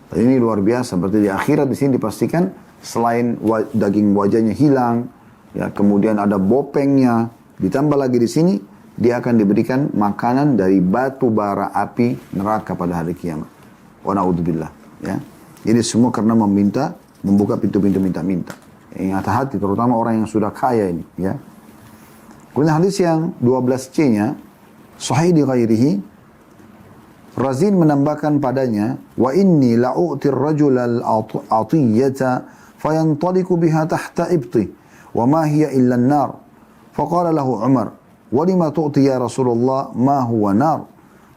Ini luar biasa, berarti di akhirat di sini dipastikan selain daging wajahnya hilang, ya, kemudian ada bopengnya, ditambah lagi di sini dia akan diberikan makanan dari batu bara api neraka pada hari kiamat. Wa na'udzubillah, ya. Ini semua karena membuka pintu-pintu minta-minta. Ingat hati, terutama orang yang sudah kaya ini, ya. Kemudian hadis yang 12c-nya, sahih di ghairihi, Razin menambahkan padanya, wa inni la'u'tir rajul al-'atiyata fayantaliqu biha tahta ibti wa ma hiya illa an-nar. Faqala lahu Umar, wa lima tu'ti ya Rasulullah ma huwa nar?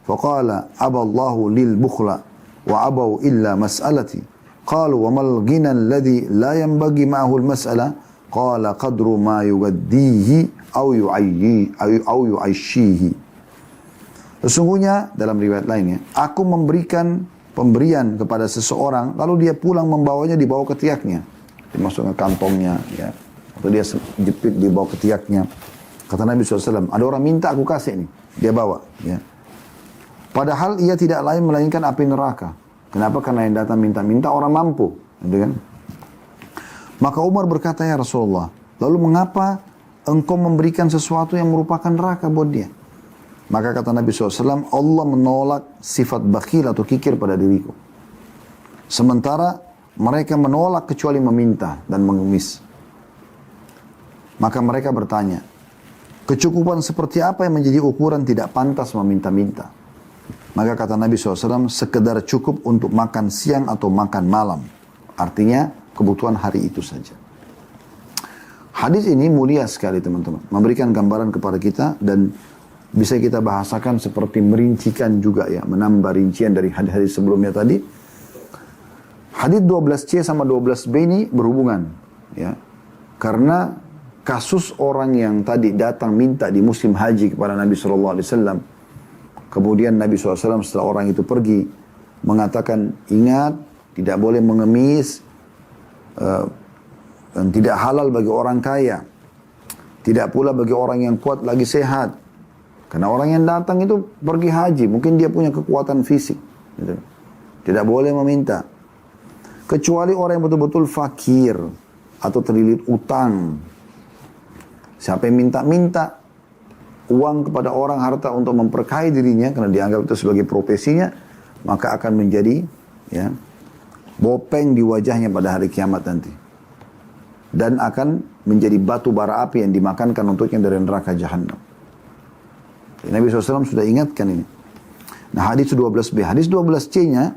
Faqala aballahu lil bukhla wa abaw illa mas'alati. Qalu wa mal ghina alladhi la yanbaghi ma'ahu al-mas'ala? Qala qadru ma yugaddihi aw yu'ayyihi. Sesungguhnya dalam riwayat lainnya, aku memberikan pemberian kepada seseorang, lalu dia pulang membawanya dibawa ke tiaknya, dimasukkan kantongnya, ya, atau dia jepit dibawa ke tiaknya. Kata Nabi SAW, ada orang minta aku kasih nih, dia bawa. Ya. Padahal ia tidak lain melainkan api neraka. Kenapa? Karena yang datang minta-minta orang mampu, gitu kan? Maka Umar berkata, ya Rasulullah, lalu mengapa engkau memberikan sesuatu yang merupakan neraka buat dia? Maka kata Nabi SAW, Allah menolak sifat bakhil atau kikir pada diriku. Sementara mereka menolak kecuali meminta dan mengemis. Maka mereka bertanya, kecukupan seperti apa yang menjadi ukuran tidak pantas meminta-minta? Maka kata Nabi SAW, sekedar cukup untuk makan siang atau makan malam. Artinya kebutuhan hari itu saja. Hadis ini mulia sekali teman-teman. Memberikan gambaran kepada kita dan bisa kita bahasakan seperti merincikan juga ya. Menambah rincian dari hadis-hadis sebelumnya tadi. Hadis 12C sama 12B ini berhubungan. Ya. Karena kasus orang yang tadi datang minta di musim haji kepada Nabi SAW. Kemudian Nabi SAW setelah orang itu pergi mengatakan, ingat tidak boleh mengemis dan tidak halal bagi orang kaya. Tidak pula bagi orang yang kuat lagi sehat. Karena orang yang datang itu pergi haji, mungkin dia punya kekuatan fisik. Gitu. Tidak boleh meminta. Kecuali orang yang betul-betul fakir atau terlilit utang. Siapa yang minta-minta uang kepada orang harta untuk memperkaya dirinya, karena dianggap itu sebagai profesinya, maka akan menjadi ya, bopeng di wajahnya pada hari kiamat nanti. Dan akan menjadi batu bara api yang dimakankan untuknya dari neraka Jahannam. Nabi SAW sudah ingatkan ini. Nah hadis 12b, hadis 12c-nya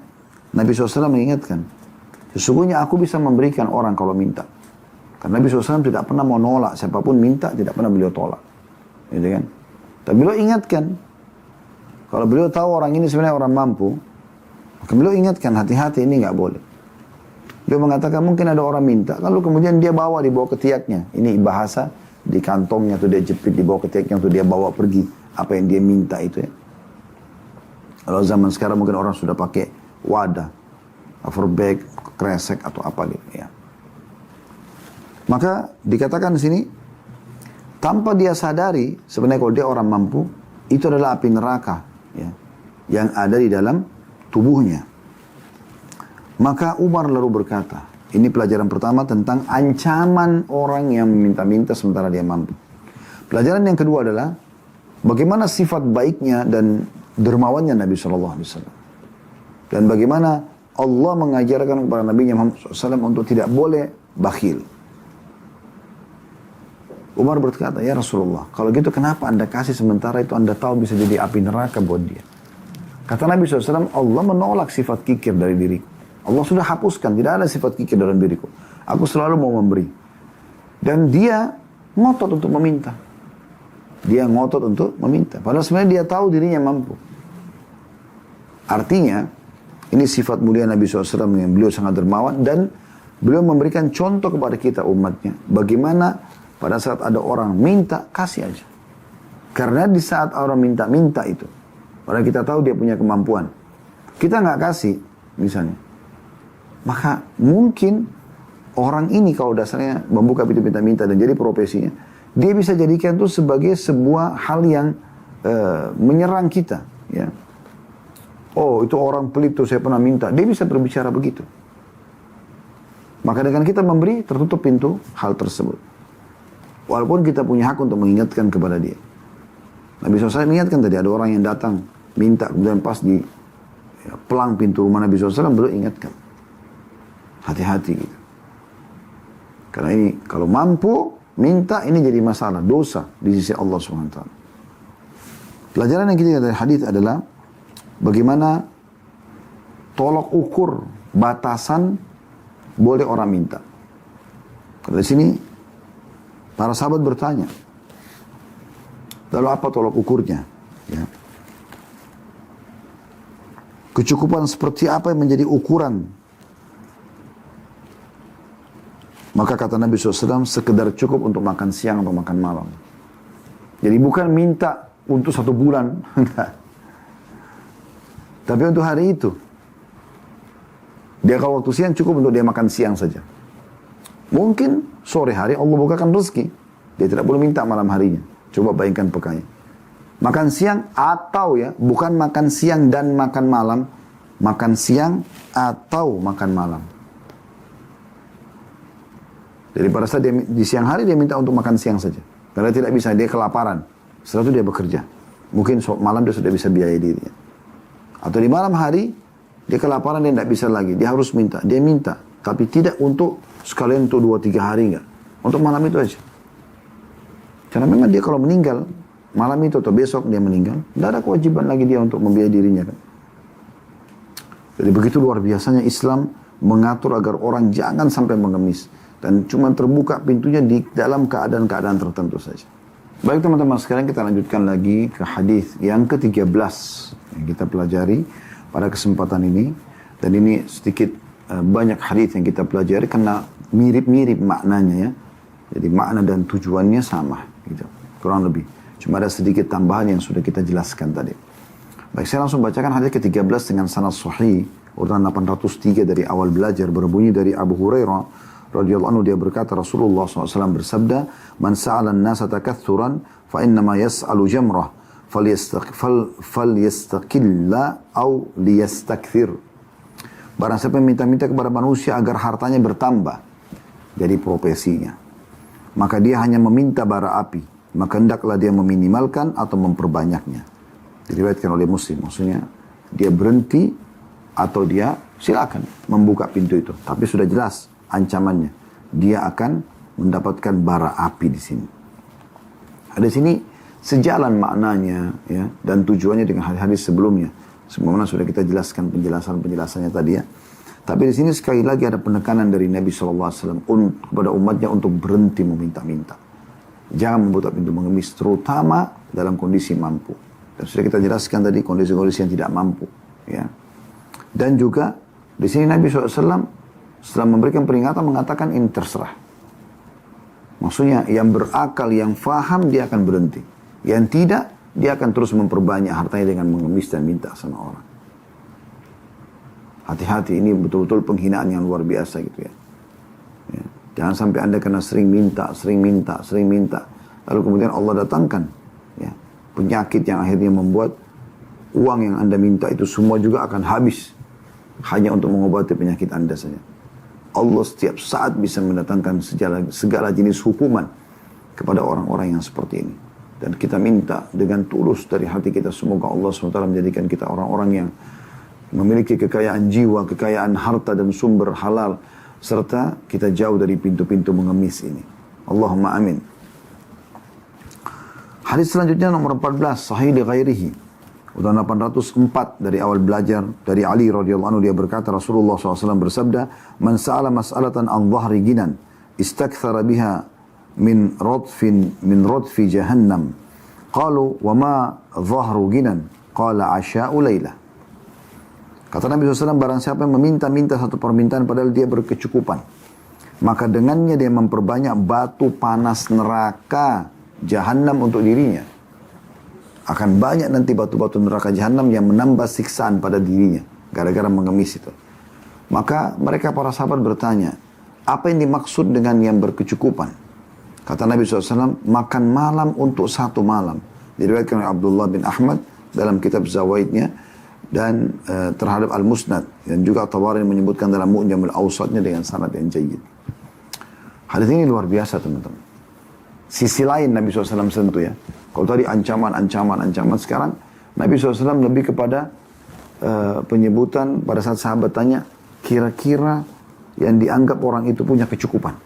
Nabi SAW mengingatkan, sesungguhnya aku bisa memberikan orang kalau minta. Karena Nabi SAW tidak pernah mau nolak, siapapun minta tidak pernah beliau tolak. Gitu kan? Tapi beliau ingatkan, kalau beliau tahu orang ini sebenarnya orang mampu, maka beliau ingatkan hati-hati ini nggak boleh. Beliau mengatakan mungkin ada orang minta, lalu kemudian dia bawa di bawah ketiaknya. Ini bahasa di kantongnya tuh dia jepit di bawah ketiaknya tuh dia bawa pergi. Apa yang dia minta itu ya. Kalau zaman sekarang mungkin orang sudah pakai wadah, cover bag, kresek atau apa gitu ya. Maka dikatakan di sini, tanpa dia sadari, sebenarnya kalau dia orang mampu, itu adalah api neraka ya, yang ada di dalam tubuhnya. Maka Umar lalu berkata, ini pelajaran pertama tentang ancaman orang yang meminta-minta sementara dia mampu. Pelajaran yang kedua adalah, bagaimana sifat baiknya dan dermawannya Nabi SAW. Dan bagaimana Allah mengajarkan kepada Nabi Muhammad SAW untuk tidak boleh bakhil. Umar berkata, ya Rasulullah, kalau gitu kenapa anda kasih sementara itu anda tahu bisa jadi api neraka buat dia? Kata Nabi SAW, Allah menolak sifat kikir dari diriku. Allah sudah hapuskan, tidak ada sifat kikir dalam diriku. Aku selalu mau memberi. Dan dia ngotot untuk meminta. Dia ngotot untuk meminta. Padahal sebenarnya dia tahu dirinya mampu. Artinya, ini sifat mulia Nabi SAW yang beliau sangat dermawan. Dan beliau memberikan contoh kepada kita umatnya. Bagaimana pada saat ada orang minta, kasih aja. Karena di saat orang minta-minta itu, padahal kita tahu dia punya kemampuan. Kita nggak kasih, misalnya. Maka mungkin orang ini kalau dasarnya membuka pintu minta-minta dan jadi profesinya, dia bisa jadikan itu sebagai sebuah hal yang menyerang kita. Ya. Oh itu orang pelit tuh saya pernah minta. Dia bisa berbicara begitu. Maka dengan kita memberi tertutup pintu hal tersebut. Walaupun kita punya hak untuk mengingatkan kepada dia. Nabi SAW mengingatkan tadi ada orang yang datang minta. Kemudian pas di pelang pintu rumah Nabi SAW beliau ingatkan. Hati-hati gitu. Karena ini kalau mampu minta ini jadi masalah, dosa di sisi Allah SWT. Pelajaran yang kita dari hadis adalah bagaimana tolok ukur batasan boleh orang minta. Karena di sini para sahabat bertanya, lalu apa tolok ukurnya? Ya. Kecukupan seperti apa yang menjadi ukuran? Maka kata Nabi SAW, sekedar cukup untuk makan siang atau makan malam. Jadi bukan minta untuk 1 bulan. Tapi untuk hari itu. Dia kalau waktu siang cukup untuk dia makan siang saja. Mungkin sore hari Allah bukakan rezeki. Dia tidak perlu minta malam harinya. Coba bayangkan pekanya. Makan siang atau ya, bukan makan siang dan makan malam. Makan siang atau makan malam. Jadi pada saat dia, di siang hari dia minta untuk makan siang saja. Karena tidak bisa, dia kelaparan. Setelah itu dia bekerja. Mungkin malam dia sudah bisa biaya dirinya. Atau di malam hari, dia kelaparan, dia tidak bisa lagi. Dia harus minta. Dia minta. Tapi tidak untuk sekalian untuk 2-3 hari enggak. Untuk malam itu aja. Karena memang dia kalau meninggal, malam itu atau besok dia meninggal, tidak ada kewajiban lagi dia untuk membiayai dirinya kan. Jadi begitu luar biasanya Islam mengatur agar orang jangan sampai mengemis. Dan cuma terbuka pintunya di dalam keadaan-keadaan tertentu saja. Baik teman-teman, sekarang kita lanjutkan lagi ke hadis yang ke-13 yang kita pelajari pada kesempatan ini. Dan ini sedikit banyak hadis yang kita pelajari karena mirip-mirip maknanya ya. Jadi makna dan tujuannya sama gitu, kurang lebih. Cuma ada sedikit tambahan yang sudah kita jelaskan tadi. Baik, saya langsung bacakan hadis ke-13 dengan sanad sahih, urutan 803 dari awal belajar, berbunyi dari Abu Hurairah radhiyallahu anhu, dia berkata Rasulullah SAW bersabda, "Man sa'ala an-nasa takaththuran fa innama yas'alu jamrah falyastaqilla aw liyastakthir." Barang siapa yang minta-minta kepada manusia agar hartanya bertambah dari profesinya, maka dia hanya meminta bara api, maka hendaklah dia meminimalkan atau memperbanyaknya. Diriwayatkan oleh Muslim, maksudnya dia berhenti atau dia silakan membuka pintu itu, tapi sudah jelas ancamannya, dia akan mendapatkan bara api di sini. Ada sini sejalan maknanya ya, dan tujuannya dengan hadis-hadis sebelumnya. Sebagaimana sudah kita jelaskan penjelasannya tadi ya. Tapi di sini sekali lagi ada penekanan dari Nabi SAW kepada umatnya untuk berhenti meminta-minta. Jangan membuka pintu mengemis, terutama dalam kondisi mampu. Dan sudah kita jelaskan tadi kondisi-kondisi yang tidak mampu. Ya. Dan juga di sini Nabi SAW setelah memberikan peringatan mengatakan ini terserah. Maksudnya yang berakal, yang faham dia akan berhenti. Yang tidak, dia akan terus memperbanyak hartanya dengan mengemis dan minta sama orang. Hati-hati, ini betul-betul penghinaan yang luar biasa gitu ya. Ya. Jangan sampai Anda kena sering minta. Lalu kemudian Allah datangkan ya, penyakit yang akhirnya membuat uang yang Anda minta itu semua juga akan habis. Hanya untuk mengobati penyakit Anda saja. Allah setiap saat bisa mendatangkan segala jenis hukuman kepada orang-orang yang seperti ini. Dan kita minta dengan tulus dari hati kita, semoga Allah SWT menjadikan kita orang-orang yang memiliki kekayaan jiwa, kekayaan harta dan sumber halal, serta kita jauh dari pintu-pintu mengemis ini. Allahumma amin. Hadis selanjutnya nomor 14, sahih li ghairihi. Udah 804 dari awal belajar dari Ali radhiyallahu anhu, dia berkata Rasulullah SAW bersabda, "Man sa'ala mas'alatan an dhahri ginan istakthara biha min radfi jahannam." Qalu, "Wa ma dhahru ginan?" Qala, "Asha'u layla." Kata Nabi SAW, barang siapa yang meminta-minta satu permintaan padahal dia berkecukupan, maka dengannya dia memperbanyak batu panas neraka jahannam untuk dirinya. Akan banyak nanti batu-batu neraka jahanam yang menambah siksaan pada dirinya gara-gara mengemis itu. Maka mereka para sahabat bertanya, apa yang dimaksud dengan yang berkecukupan? Kata Nabi SAW, makan malam untuk satu malam. Diriwayatkan oleh Abdullah bin Ahmad dalam kitab Zawaidnya dan terhadap Al-Musnad, dan juga Tabarani menyebutkan dalam Mu'jamul Awsatnya dengan sanad yang jayyid. Hadis ini luar biasa teman-teman. Sisi lain Nabi SAW sentuh ya. Kalau tadi ancaman, sekarang Nabi SAW lebih kepada penyebutan pada saat sahabat tanya, kira-kira yang dianggap orang itu punya kecukupan.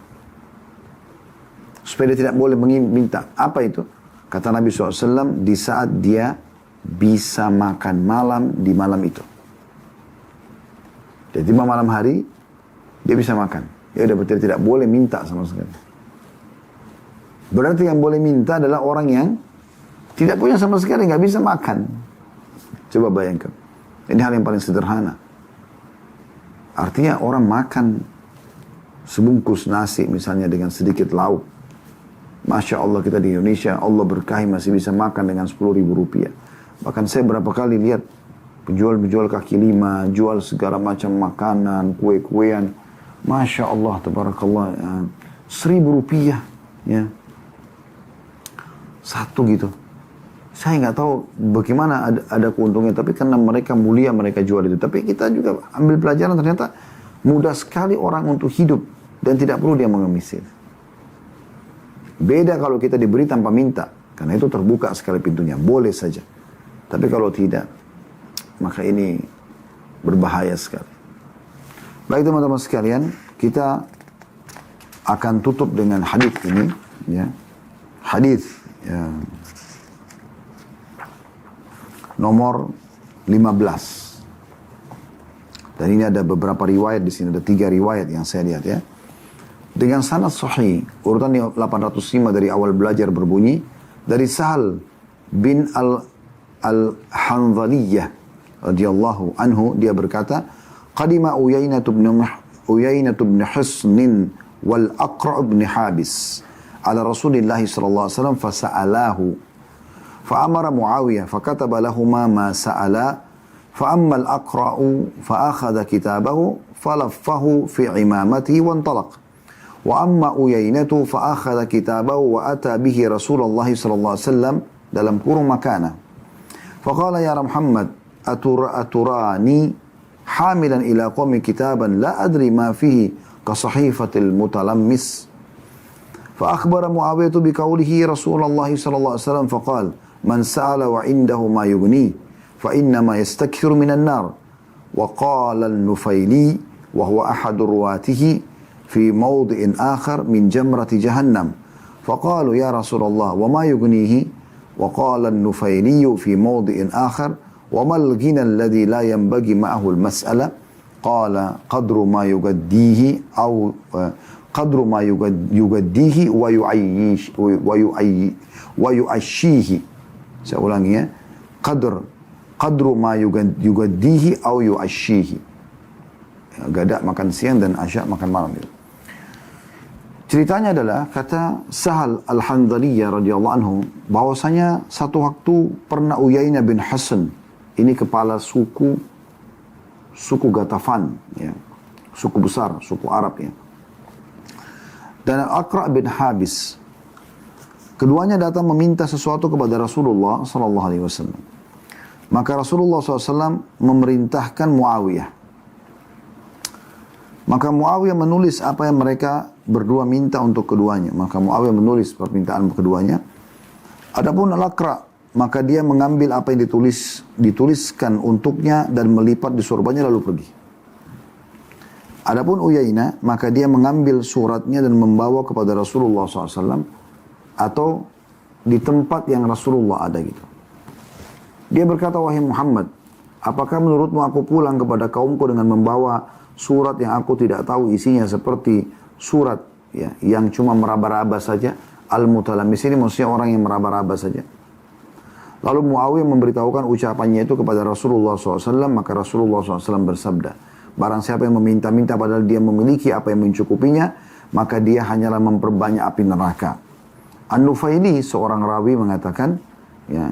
Supaya dia tidak boleh meminta. Apa itu? Kata Nabi SAW, di saat dia bisa makan malam di malam itu. Jadi malam hari, dia bisa makan. Ya udah berarti tidak boleh minta sama sekali. Berarti yang boleh minta adalah orang yang tidak punya sama sekali, nggak bisa makan. Coba bayangkan. Ini hal yang paling sederhana. Artinya orang makan sebungkus nasi misalnya dengan sedikit lauk. Masya Allah kita di Indonesia, Allah berkahi masih bisa makan dengan 10.000 rupiah. Bahkan saya berapa kali lihat penjual-penjual kaki lima, jual segala macam makanan, kue-kuean. Masya Allah, tabarakallah, 1.000 rupiah. Ya. Satu gitu. Saya nggak tahu bagaimana ada keuntungan, tapi karena mereka mulia mereka jual itu. Tapi kita juga ambil pelajaran, ternyata mudah sekali orang untuk hidup dan tidak perlu dia mengemis. Beda kalau kita diberi tanpa minta, karena itu terbuka sekali pintunya, boleh saja. Tapi kalau tidak, maka ini berbahaya sekali. Baik teman-teman sekalian, Kita akan tutup dengan hadis ini, ya. Hadis ya, nomor 15. Dan ini ada beberapa riwayat di sini, ada 3 riwayat yang saya lihat ya. Dengan sanad sahih, urutan 805 dari awal belajar berbunyi dari Sahal bin Al-Hanzaliyah radhiyallahu anhu, dia berkata, qadima Uyainah bin Hisn wal Aqra' bin Habis ala Rasulillah sallallahu alaihi wasallam fasa'alahu fa'amara Muawiyah fakataba lahuma ma sa'ala fa'amma al-Aqra'u fa'akhadha kitabahu falaffahu fi imamatihi wa antalaq wa amma Uyainatu fa'akhadha kitabahu wa ata bihi Rasulullah sallallahu alaihi wasallam dalam kurung makana faqala ya Muhammad aturani hamilan ila qawmi kitaban la adri ma fihi ka sahifatil mutalammis فأخبر معاوية بقوله رسول الله صلى الله عليه وسلم فقال من سأل وعنده ما يغنيه فإنما يستكثر من النار وقال النفيلي وهو أحد رواته في موضع آخر من جمرة جهنم فقالوا يا رسول الله وما يغنيه وقال النفيلي في موضع آخر وما الغنى الذي لا ينبغي معه المسألة قال قدر ما يغديه أو قدر ما يغديه ويعشيه. Saya ulangi ya. Qadru ma yugaddihi au yu'ashihi. Gadak makan siang dan asya makan malam itu. Ceritanya adalah kata Sahal Al-Hanzaliyah radhiyallahu anhu bahwasanya satu waktu pernah Uyainah bin Hisn, ini kepala suku Gatafan ya. Suku besar, suku Arab ya. Dan Aqra' bin Habis. Keduanya datang meminta sesuatu kepada Rasulullah sallallahu alaihi wasallam. Maka Rasulullah SAW memerintahkan Muawiyah. Maka Muawiyah menulis apa yang mereka berdua minta untuk keduanya. Maka Muawiyah menulis permintaan keduanya. Adapun Al-Aqra', maka dia mengambil apa yang dituliskan untuknya dan melipat di sorbannya lalu pergi. Adapun Uyainah, maka dia mengambil suratnya dan membawa kepada Rasulullah SAW atau di tempat yang Rasulullah ada gitu. Dia berkata, wahai Muhammad, apakah menurutmu aku pulang kepada kaumku dengan membawa surat yang aku tidak tahu isinya seperti surat ya, yang cuma meraba-raba saja? Al-Mutalammis ini maksudnya orang yang meraba-raba saja. Lalu Muawiyah memberitahukan ucapannya itu kepada Rasulullah SAW, maka Rasulullah SAW bersabda, barang siapa yang meminta-minta padahal dia memiliki apa yang mencukupinya, maka dia hanyalah memperbanyak api neraka. An-Nufaili, seorang rawi mengatakan, ya,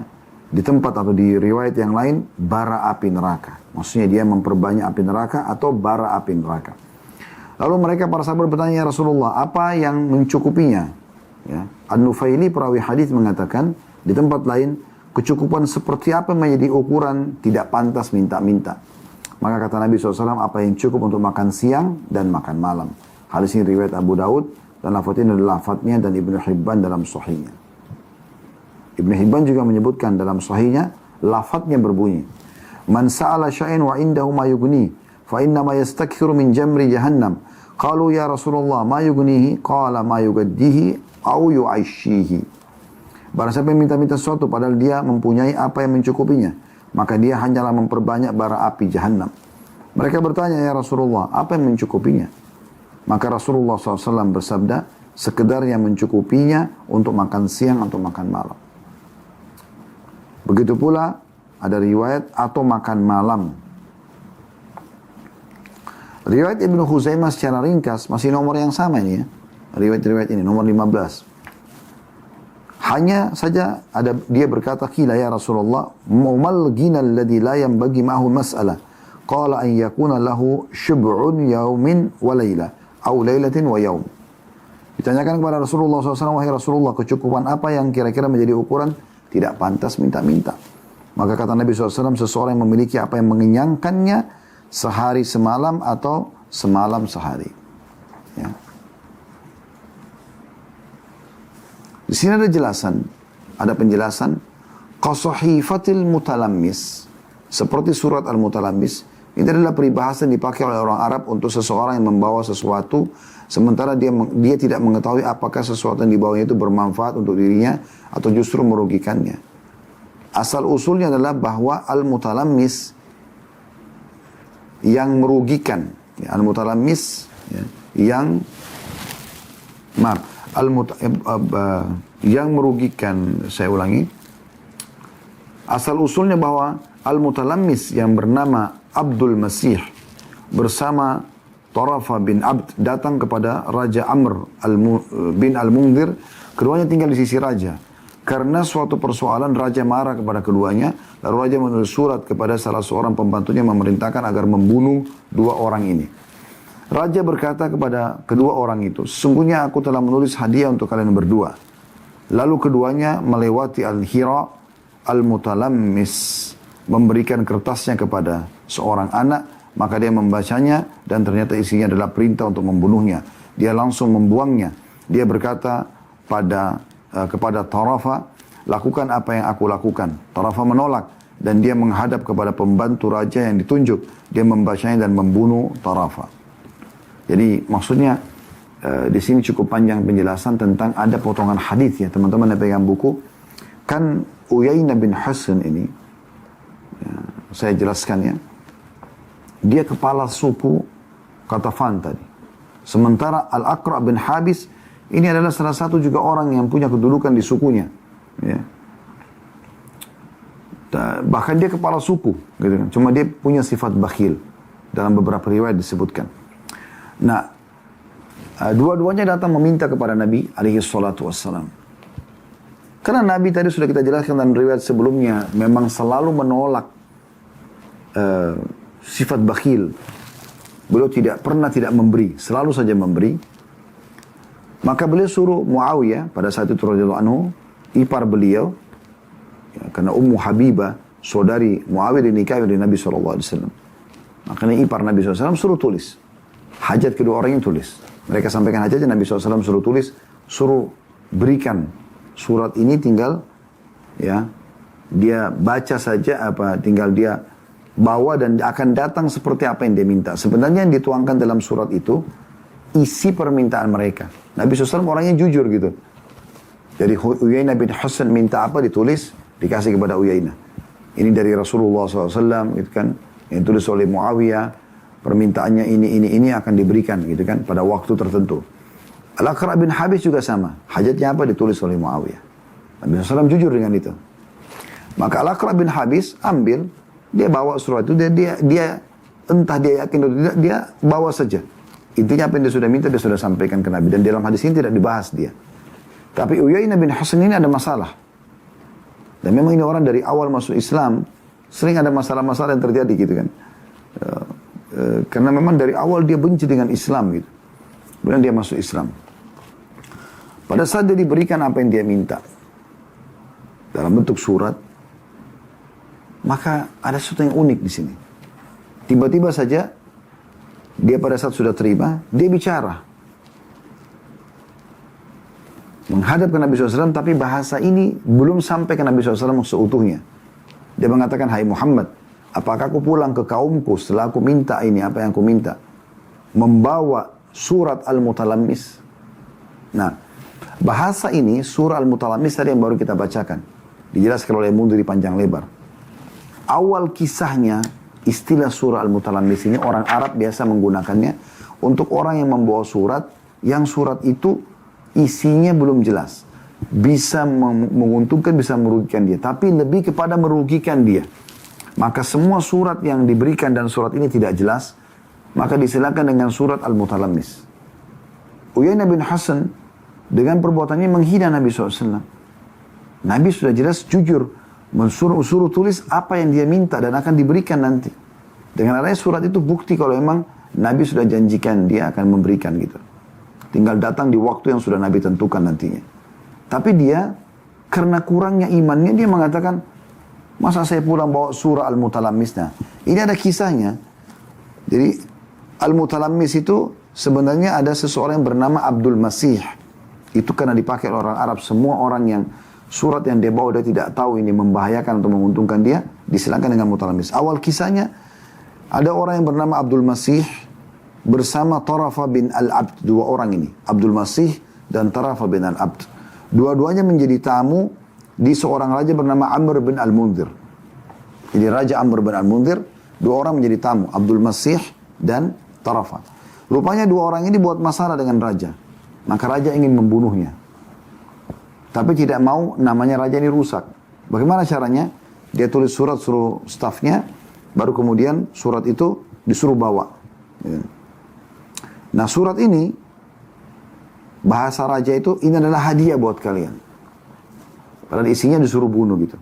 di tempat atau di riwayat yang lain, bara api neraka. Maksudnya dia memperbanyak api neraka atau bara api neraka. Lalu mereka para sahabat bertanya, ya Rasulullah, apa yang mencukupinya? Ya. An-Nufaili, perawi hadis mengatakan, di tempat lain, kecukupan seperti apa menjadi ukuran tidak pantas minta-minta. Maka kata Nabi SAW, apa yang cukup untuk makan siang dan makan malam. Hadis ini riwayat Abu Daud, dan lafaz ini adalah lafaznya dan Ibnu Hibban dalam sahihnya. Ibnu Hibban juga menyebutkan dalam sahihnya, lafaznya berbunyi, man sa'ala syai'in wa indahu ma yughni, fa inna ma yastakthiru min jamri jahannam. Qalu ya Rasulullah, ma yughnihi? Qala ma yugaddihi au yu'ashihi. Barang siapa yang minta-minta sesuatu padahal dia mempunyai apa yang mencukupinya, maka dia hanyalah memperbanyak bara api jahannam. Mereka bertanya, ya Rasulullah, apa yang mencukupinya? Maka Rasulullah SAW bersabda, sekedar yang mencukupinya untuk makan siang atau makan malam. Begitu pula ada riwayat atau makan malam. Riwayat Ibnu Khuzaimah secara ringkas masih nomor yang sama ini ya. Riwayat-riwayat ini nomor 15. Hanya saja ada dia berkata, qila ya Rasulullah, mal ghina alladhi la yanbaghi ma'ahu mas'alah. Qala an yakuna lahu syub'un yaumin wa laila aw lailatin wa yaum. Ditanyakan kepada Rasulullah SAW, wahai Rasulullah, kecukupan apa yang kira-kira menjadi ukuran tidak pantas minta-minta? Maka kata Nabi SAW, seseorang yang memiliki apa yang mengenyangkannya sehari semalam atau semalam sehari. Ya. Di sini ada penjelasan qasahifatil mutalammis, seperti surat al-mutalammis, Ini adalah peribahasa yang dipakai oleh orang Arab untuk seseorang yang membawa sesuatu, sementara dia tidak mengetahui apakah sesuatu yang dibawanya itu bermanfaat untuk dirinya atau justru merugikannya. Asal usulnya adalah bahwa al-mutalammis yang merugikan, ya, al-mutalammis ya, yang merugikan, saya ulangi. Asal usulnya bahwa al-mutalammis yang bernama Abdul Masih bersama Tarafa bin Abd datang kepada Raja Amr bin Al-Mundhir. Keduanya tinggal di sisi raja. Karena suatu persoalan raja marah kepada keduanya. Lalu raja menulis surat kepada salah seorang pembantunya memerintahkan agar membunuh dua orang ini. Raja berkata kepada kedua orang itu, sesungguhnya aku telah menulis hadiah untuk kalian berdua. Lalu keduanya melewati Al-Hira Al-Mutalammis, memberikan kertasnya kepada seorang anak, maka dia membacanya dan ternyata isinya adalah perintah untuk membunuhnya. Dia langsung membuangnya. Dia berkata kepada Tarafa, lakukan apa yang aku lakukan. Tarafa menolak dan dia menghadap kepada pembantu raja yang ditunjuk. Dia membacanya dan membunuh Tarafa. Jadi maksudnya di sini cukup panjang penjelasan tentang ada potongan hadis ya teman-teman yang pegang buku. Kan Uyainah bin Hisn ini, ya, saya jelaskan ya, dia kepala suku Qatafan tadi. Sementara Al-Aqra' bin Habis ini adalah salah satu juga orang yang punya kedudukan di sukunya. Ya. Bahkan dia kepala suku, gitu kan. Cuma dia punya sifat bakhil. Dalam beberapa riwayat disebutkan. Nah, dua-duanya datang meminta kepada Nabi alaihi salatu wassalam. Karena Nabi tadi sudah kita jelaskan dalam riwayat sebelumnya, memang selalu menolak sifat bakhil. Beliau tidak pernah tidak memberi, selalu saja memberi. Maka beliau suruh Muawiyah pada saat itu radhiyallahu anhu, ipar beliau, ya, karena Ummu Habibah, saudari Muawiyah dinikahi oleh Nabi SAW. Makanya ipar Nabi SAW suruh tulis. Hajat kedua orang yang tulis. Mereka sampaikan hajatnya, Nabi SAW suruh tulis, suruh berikan surat ini, tinggal ya dia baca saja tinggal dia bawa dan akan datang seperti apa yang dia minta. Sebenarnya yang dituangkan dalam surat itu isi permintaan mereka. Nabi SAW orangnya jujur gitu. Jadi Uyainah bin Hisn minta apa ditulis, dikasih kepada Uyainah. Ini dari Rasulullah SAW gitu kan, yang tulis oleh Muawiyah. Permintaannya ini akan diberikan gitu kan pada waktu tertentu. Al-Aqra' bin Habis juga sama. Hajatnya apa ditulis oleh Muawiyah. Nabi SAW jujur dengan itu. Maka Al-Aqra' bin Habis ambil, dia bawa surat itu, dia entah dia yakin atau tidak, dia bawa saja. Intinya apa yang dia sudah minta, dia sudah sampaikan ke Nabi. Dan dalam hadis ini tidak dibahas dia. Tapi Uyainah bin Hisn ini ada masalah. Dan memang ini orang dari awal masuk Islam, sering ada masalah-masalah yang terjadi gitu kan. Karena memang dari awal dia benci dengan Islam gitu. Kemudian dia masuk Islam. Pada saat dia diberikan apa yang dia minta dalam bentuk surat, maka ada sesuatu yang unik di sini. Tiba-tiba saja dia pada saat sudah terima, dia bicara menghadap ke Nabi SAW, tapi bahasa ini belum sampai ke Nabi SAW seutuhnya. Dia mengatakan, hai Muhammad, apakah aku pulang ke kaumku setelah aku minta ini, apa yang aku minta? Membawa surat Al-Mutalammis. Nah, bahasa ini, surah Al-Mutalammis tadi yang baru kita bacakan. Dijelaskan oleh Mundhir panjang lebar. Awal kisahnya, istilah surah Al-Mutalammis ini, orang Arab biasa menggunakannya untuk orang yang membawa surat, yang surat itu isinya belum jelas. Bisa menguntungkan, bisa merugikan dia. Tapi lebih kepada merugikan dia. Maka semua surat yang diberikan dan surat ini tidak jelas, maka disilakan dengan surat Al-Mutalammis. Uyainah bin Hisn dengan perbuatannya menghina Nabi SAW. Nabi sudah jelas jujur, suruh tulis apa yang dia minta dan akan diberikan nanti. Dengan adanya surat itu bukti kalau memang Nabi sudah janjikan dia akan memberikan gitu. Tinggal datang di waktu yang sudah Nabi tentukan nantinya. Tapi dia karena kurangnya imannya dia mengatakan, masa saya pulang bawa surah Al-Mutalammis? Nah, ini ada kisahnya. Jadi Al-Mutalammis itu sebenarnya ada seseorang yang bernama Abdul Masih. Itu karena dipakai oleh orang Arab. Semua orang yang surat yang dia bawa dia tidak tahu ini membahayakan atau menguntungkan dia, disilakan dengan Mutalammis. Awal kisahnya Ada orang yang bernama Abdul Masih bersama Tarafa bin Al-Abd. Dua orang ini, Abdul Masih dan Tarafa bin Al-Abd. Dua-duanya menjadi tamu di seorang raja bernama Amr bin Al-Mundhir. Jadi Raja Amr bin Al-Mundhir, dua orang menjadi tamu, Abdul Masih dan Tarafa. Rupanya dua orang ini buat masalah dengan raja. Maka raja ingin membunuhnya. Tapi tidak mau namanya raja ini rusak. Bagaimana caranya? Dia tulis surat, suruh stafnya, baru kemudian surat itu disuruh bawa. Nah surat ini, bahasa raja itu, ini adalah hadiah buat kalian. Padahal isinya disuruh bunuh gitu.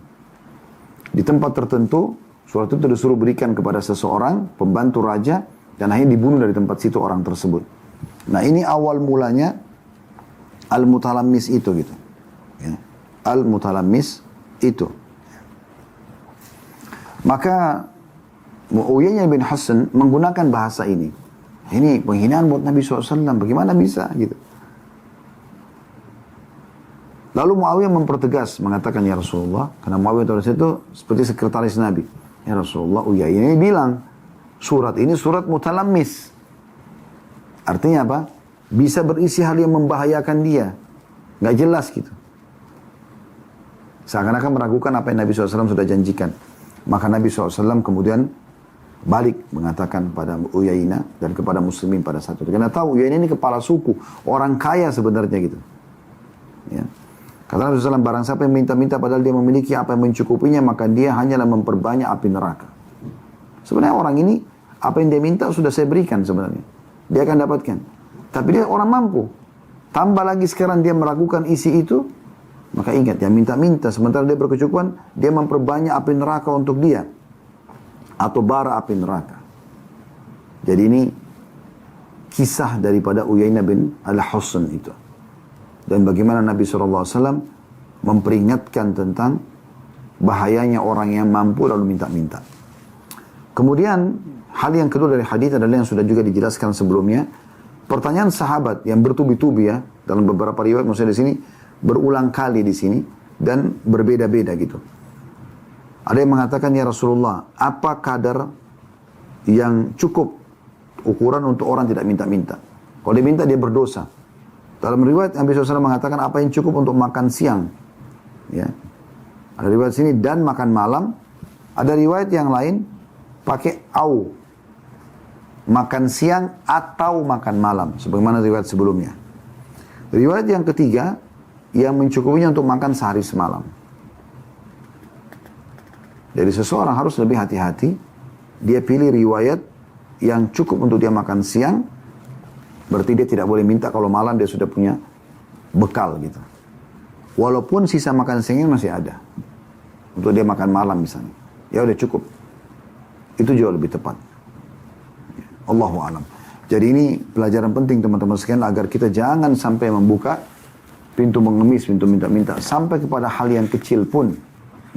Di tempat tertentu, surat itu disuruh berikan kepada seseorang, pembantu raja, dan akhirnya dibunuh dari tempat situ orang tersebut. Nah ini awal mulanya Al-Mutalammis itu gitu. Ya. Al-Mutalammis itu. Maka Uyainah bin Hisn menggunakan bahasa ini. Ini penghinaan buat Nabi SAW, bagaimana bisa gitu. Lalu Muawiyah mempertegas, mengatakan, ya Rasulullah, karena Muawiyah pada saat itu seperti sekretaris Nabi. Ya Rasulullah, Uyainah ini bilang, surat ini surat mutalammis. Artinya apa? Bisa berisi hal yang membahayakan dia. Nggak jelas gitu. Seakan-akan meragukan apa yang Nabi SAW sudah janjikan. Maka Nabi SAW kemudian balik mengatakan pada Uyainah dan kepada muslimin pada saat itu. Karena tahu Uyainah ini kepala suku, orang kaya sebenarnya gitu. Ya. Kata Nabi SAW, barang siapa yang minta-minta padahal dia memiliki apa yang mencukupinya, maka dia hanyalah memperbanyak api neraka. Sebenarnya orang ini, apa yang dia minta sudah saya berikan sebenarnya. Dia akan dapatkan. Tapi dia orang mampu. Tambah lagi sekarang dia meragukan isi itu, maka ingat, dia minta-minta, sementara dia berkecukupan, dia memperbanyak api neraka untuk dia. Atau bara api neraka. Jadi ini kisah daripada Uyainah bin Al-Hisn itu. Dan bagaimana Nabi SAW memperingatkan tentang bahayanya orang yang mampu lalu minta-minta. Kemudian hal yang kedua dari hadis adalah yang sudah juga dijelaskan sebelumnya. Pertanyaan sahabat yang bertubi-tubi ya, dalam beberapa riwayat maksudnya di sini, berulang kali di sini dan berbeda-beda gitu. Ada yang mengatakan, ya Rasulullah, apa kadar yang cukup ukuran untuk orang tidak minta-minta? Kalau dia minta dia berdosa. Dalam riwayat Nabi SAW mengatakan apa yang cukup untuk makan siang. Ya. Ada riwayat sini dan makan malam. Ada riwayat yang lain pakai au. Makan siang atau makan malam. Sebagaimana riwayat sebelumnya. Riwayat yang ketiga yang mencukupinya untuk makan sehari semalam. Jadi seseorang harus lebih hati-hati. Dia pilih riwayat yang cukup untuk dia makan siang. Berarti dia tidak boleh minta kalau malam dia sudah punya bekal gitu. Walaupun sisa makan siangnya masih ada. Untuk dia makan malam misalnya. Ya udah cukup. Itu jauh lebih tepat. Allahu a'lam. Jadi ini pelajaran penting teman-teman sekalian agar kita jangan sampai membuka pintu mengemis, pintu minta-minta. Sampai kepada hal yang kecil pun.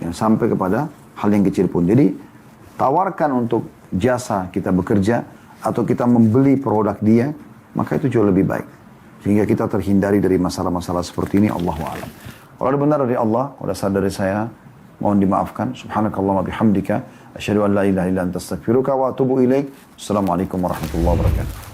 Ya, sampai kepada hal yang kecil pun. Jadi tawarkan untuk jasa kita bekerja atau kita membeli produk dia. Maka itu jauh lebih baik. Sehingga kita terhindari dari masalah-masalah seperti ini. Allahu a'lam. Kalau ada benar dari Allah, kalau ada salah dari saya, mohon dimaafkan. Subhanakallahumma bihamdika. Asyhadu an la ilaha illa anta astaghfiruka wa atubu ilaik. Assalamualaikum warahmatullahi wabarakatuh.